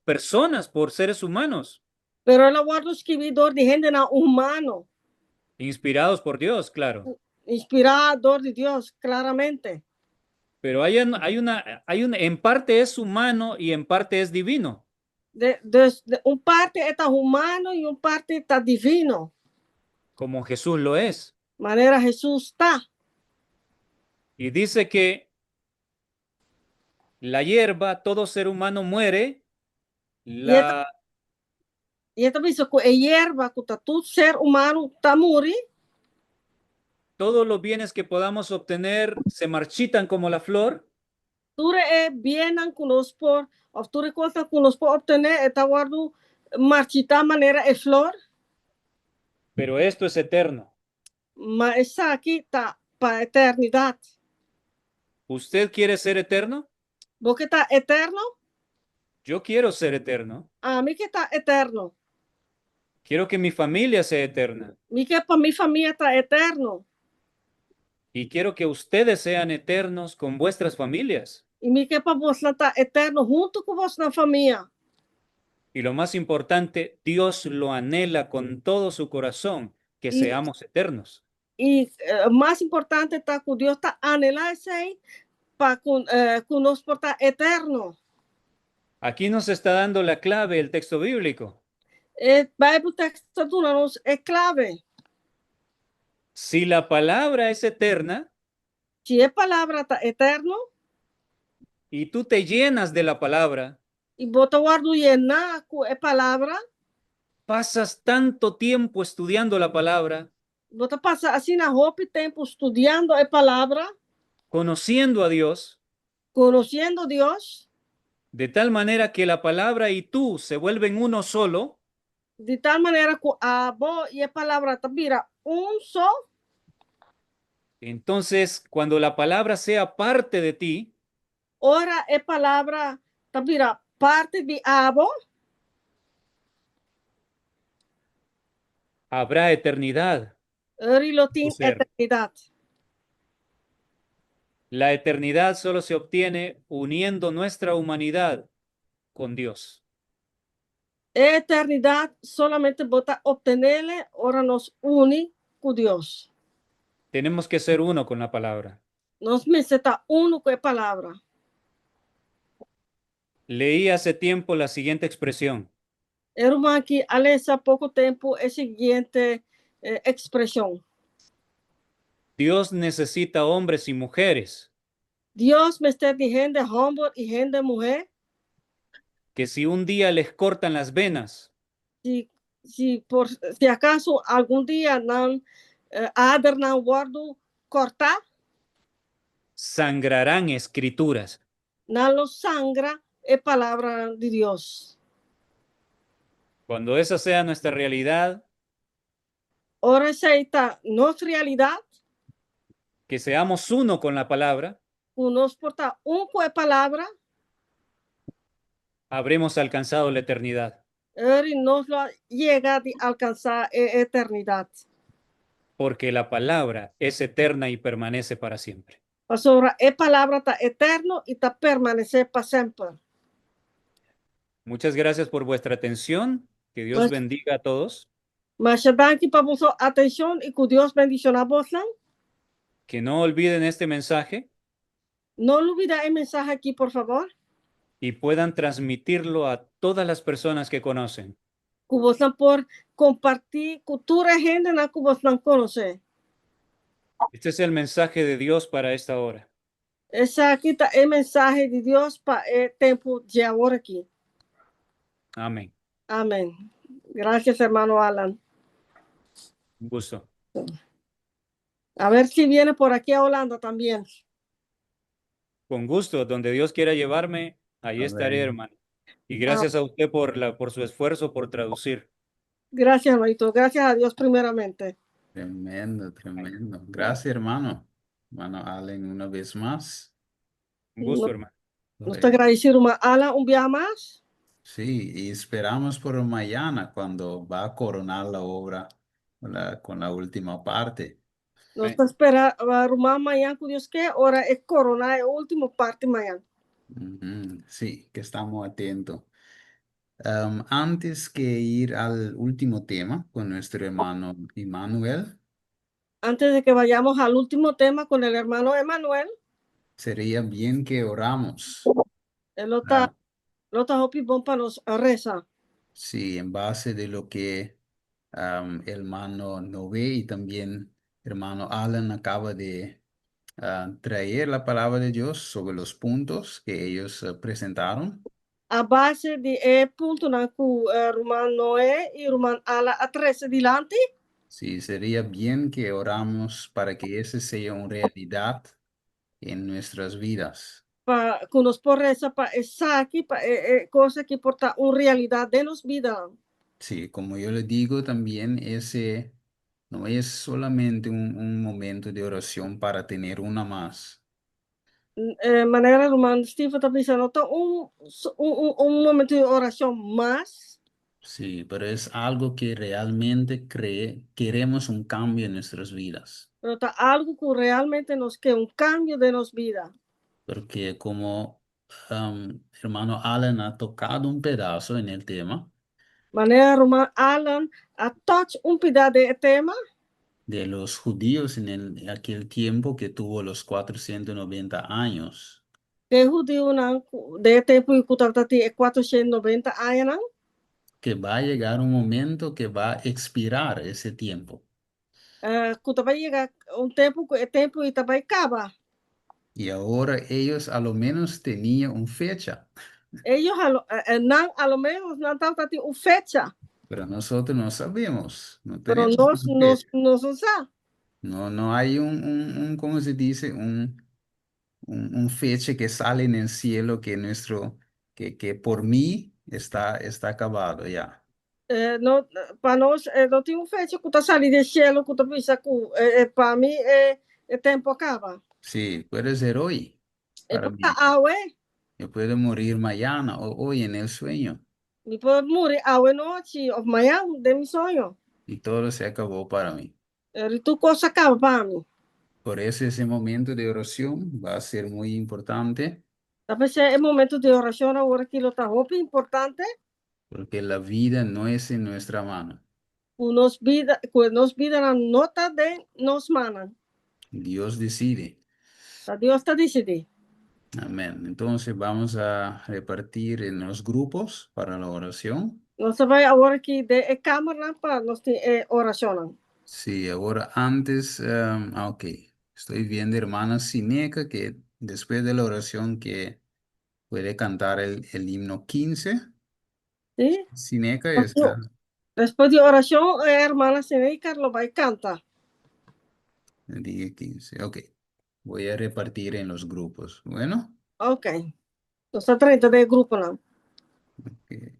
personas, por seres humanos, pero ele guarda escritor de gente humano, inspirados por Dios, claro. inspirador de Deus, claramente. Pero en parte es humano y en parte es divino. De parte está humano e parte está divino. Como Jesús lo es. Maneira Jesus está. Y dice que la hierba, todo ser humano muere. E esta vez que a hierba, que todo ser humano está morrer. Todos los bienes que podamos obtener se marchitan como la flor. Tudo é bienes que nós por, ou tudo coisa que nós por obtener, está guardo marchita maneira é flor. Pero esto es eterno. Mas essa aqui está para a eternidade. ¿Usted quiere ser eterno? Porque está eterno? Yo quiero ser eterno. A mim que está eterno. Quiero que mi familia sea eterna. Mi que para minha família está eterno. Y quiero que ustedes sean eternos con vuestras familias. E mi que para você está eterno junto com você na família. Y lo más importante, Dios lo anhela con todo su corazón, que seamos eternos. E mais importante está que Deus está anelando isso aí para conosco estar eterno. Aquí nos está dando la clave el texto bíblico. El Bijbeltekst nos es clave. Si la palabra es eterna Si es palabra eterno, y tú te llenas de la palabra, y bota guardo llena es palabra, pasas tanto tiempo estudiando la palabra, bota pasa así na hope tempo estudiando es palabra, conociendo a Dios, conociendo Dios, de tal manera que la palabra y tú se vuelven uno solo. de tal manera que a vos y es palabra mira un so, Entonces, cuando la palabra sea parte de ti, ora es palabra mira parte de abo, habrá eternidad en tu rilotin ser. eternidad. La eternidad solo se obtiene uniendo nuestra humanidad con Dios. Eternidad solamente bota obtenerle, ora nos une con Dios. Tenemos que ser uno con la palabra. Nos necesita uno con palabra. Leí hace tiempo la siguiente expresión. Hermano, aquí hace poco tiempo es siguiente expresión. Dios necesita hombres y mujeres Dios me está diciendo hombre y gente mujer. que si un día les cortan las venas, Si, si acaso algún día no no guardo cortar, sangrarán escrituras. no lo sangra es palabra de Dios. Cuando esa sea nuestra realidad, Ahora esa está nuestra realidad. que seamos uno con la palabra, Nos porta un de palabra habremos alcanzado la eternidad, y nos lo llega a alcanzar eternidad. porque la palabra es eterna y permanece para siempre. Ahora, es palabra está eterno y está permanecer para siempre. Muchas gracias por vuestra atención. Que Dios Mas, bendiga a todos. mas danke para vuestra atención y que Dios bendiga a vos. Que no olviden este mensaje No olviden el mensaje aquí, por favor. y puedan transmitirlo a todas las personas que conocen. Que vos por compartir cultura gente que vos no conoce. Este es el mensaje de Dios para esta hora. Esa aquí está el mensaje de Dios para el tiempo de ahora aquí. Amén. Amén. Gracias, hermano Alan. Un gusto. A ver si viene por aquí a Holanda también. Con gusto, donde Dios quiera llevarme, ahí estaré, Amén. hermano. Y Ah, gracias a usted por su esfuerzo por traducir. gracias, hermanito. Gracias a Dios primeramente. Tremendo, tremendo. Gracias, hermano. Hermano Allen, una vez más. Un No, gusto, hermano. no está agradecido, Alan, un día más. Sí, y esperamos por mañana cuando va a coronar la obra con la última parte. No está esperando, rumah mañana, que Dios que ahora es corona, el último parte mañana. Ujú, sí, que estamos atentos. Antes que ir al último tema con nuestro hermano Emmanuel, Antes de que vayamos al último tema con el hermano Emanuel, sería bien que oramos. él Ah, lo está hopi para nos reza. sí, en base de lo que hermano Nové y también hermano Alan acaba de traer la palabra de Dios sobre los puntos que ellos presentaron. A base de punto na ku rumah Noé y rumah ala a 13 delante, Sí, sería bien que oramos para que ese sea una realidad en nuestras vidas. para que nos por reza para esa aquí, para cosa que porta una realidad de nos vida. Sí, como yo le digo también, ese no es solamente un momento de oración para tener una más. Manera rumah Steve tapi se nota un momento de oración más, Sí, pero es algo que realmente queremos un cambio en nuestras vidas. pero está algo que realmente nos que un cambio de nos vida. Porque como hermano Allen ha tocado un pedazo en el tema Manera rumah Alan a touch un pida de tema de los judíos en aquel tiempo que tuvo los 490 años. Que judío nan de tempo y kutatati 490 años que va a llegar un momento que va a expirar ese tiempo. kutaba llega un tempo y taba acaba. Y ahora ellos a lo menos tenían una fecha, Ellos a lo menos no tati una fecha, pero nosotros no sabemos, no pero tenemos una fecha. nos usa. No, no hay ¿cómo se dice? Un fecha que sale en el cielo que por mí está acabado ya. No, para nós, não tinha fecha que tá saindo do cielo, que tá pensando, para mim, tempo acaba. Sí, puede ser hoy para Para tá mí. awe, Yo puedo morir mañana o hoy en el sueño me pode morrer awe noite, ou amanhã, de meu sonho. y todo se acabó para mí. Tu coisa acaba para mim. Por eso ese momento de oración va a ser muy importante Talvez é momento de oração, agora aquilo tá muito importante, porque la vida no es en nuestra mano. que nos vida na nota de nos manan. Dios decide. Deus está decidindo. Amén. Entonces vamos a repartir en los grupos para la oración. Nós vai agora aqui de câmera para nós ter oração. Sí, ahora antes, ok. Estoy viendo hermana Sineca que después de la oración que puede cantar el himno 15. Sim? Sineca está. Depois de oração, a irmã Senei Carlos vai cantar. Dije 15. Ok. Voy a repartir en los grupos. Bueno. Ok. Nós 30 de grupo lá. Ok.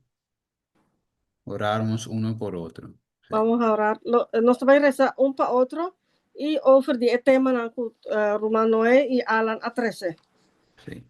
Orarmos uno por otro. Sí. Vamos a orar. Nós vamos rezar para outro e over die tema na Romano e Alan a 13. Sí.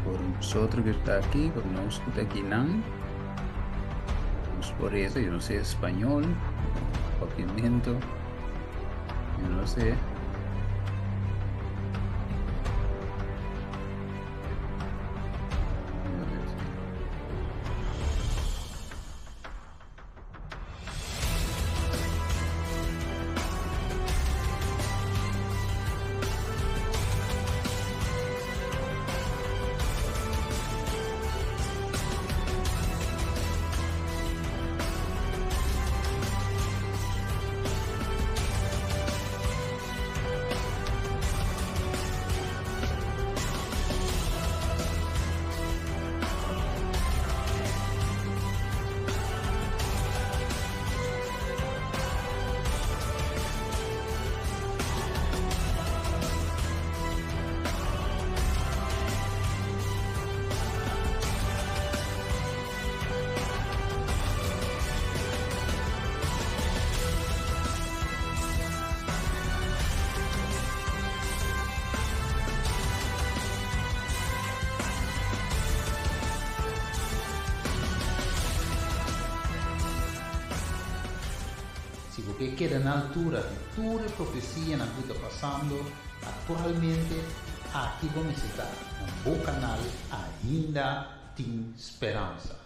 Por nosotros que está aquí, por nosotros que está aquí, vamos por eso, yo no sé español, papiamento, yo no sé. Se você queda na altura de toda a profecia na que está passando, atualmente, aqui vamos estar no bom canal, ainda tem esperança.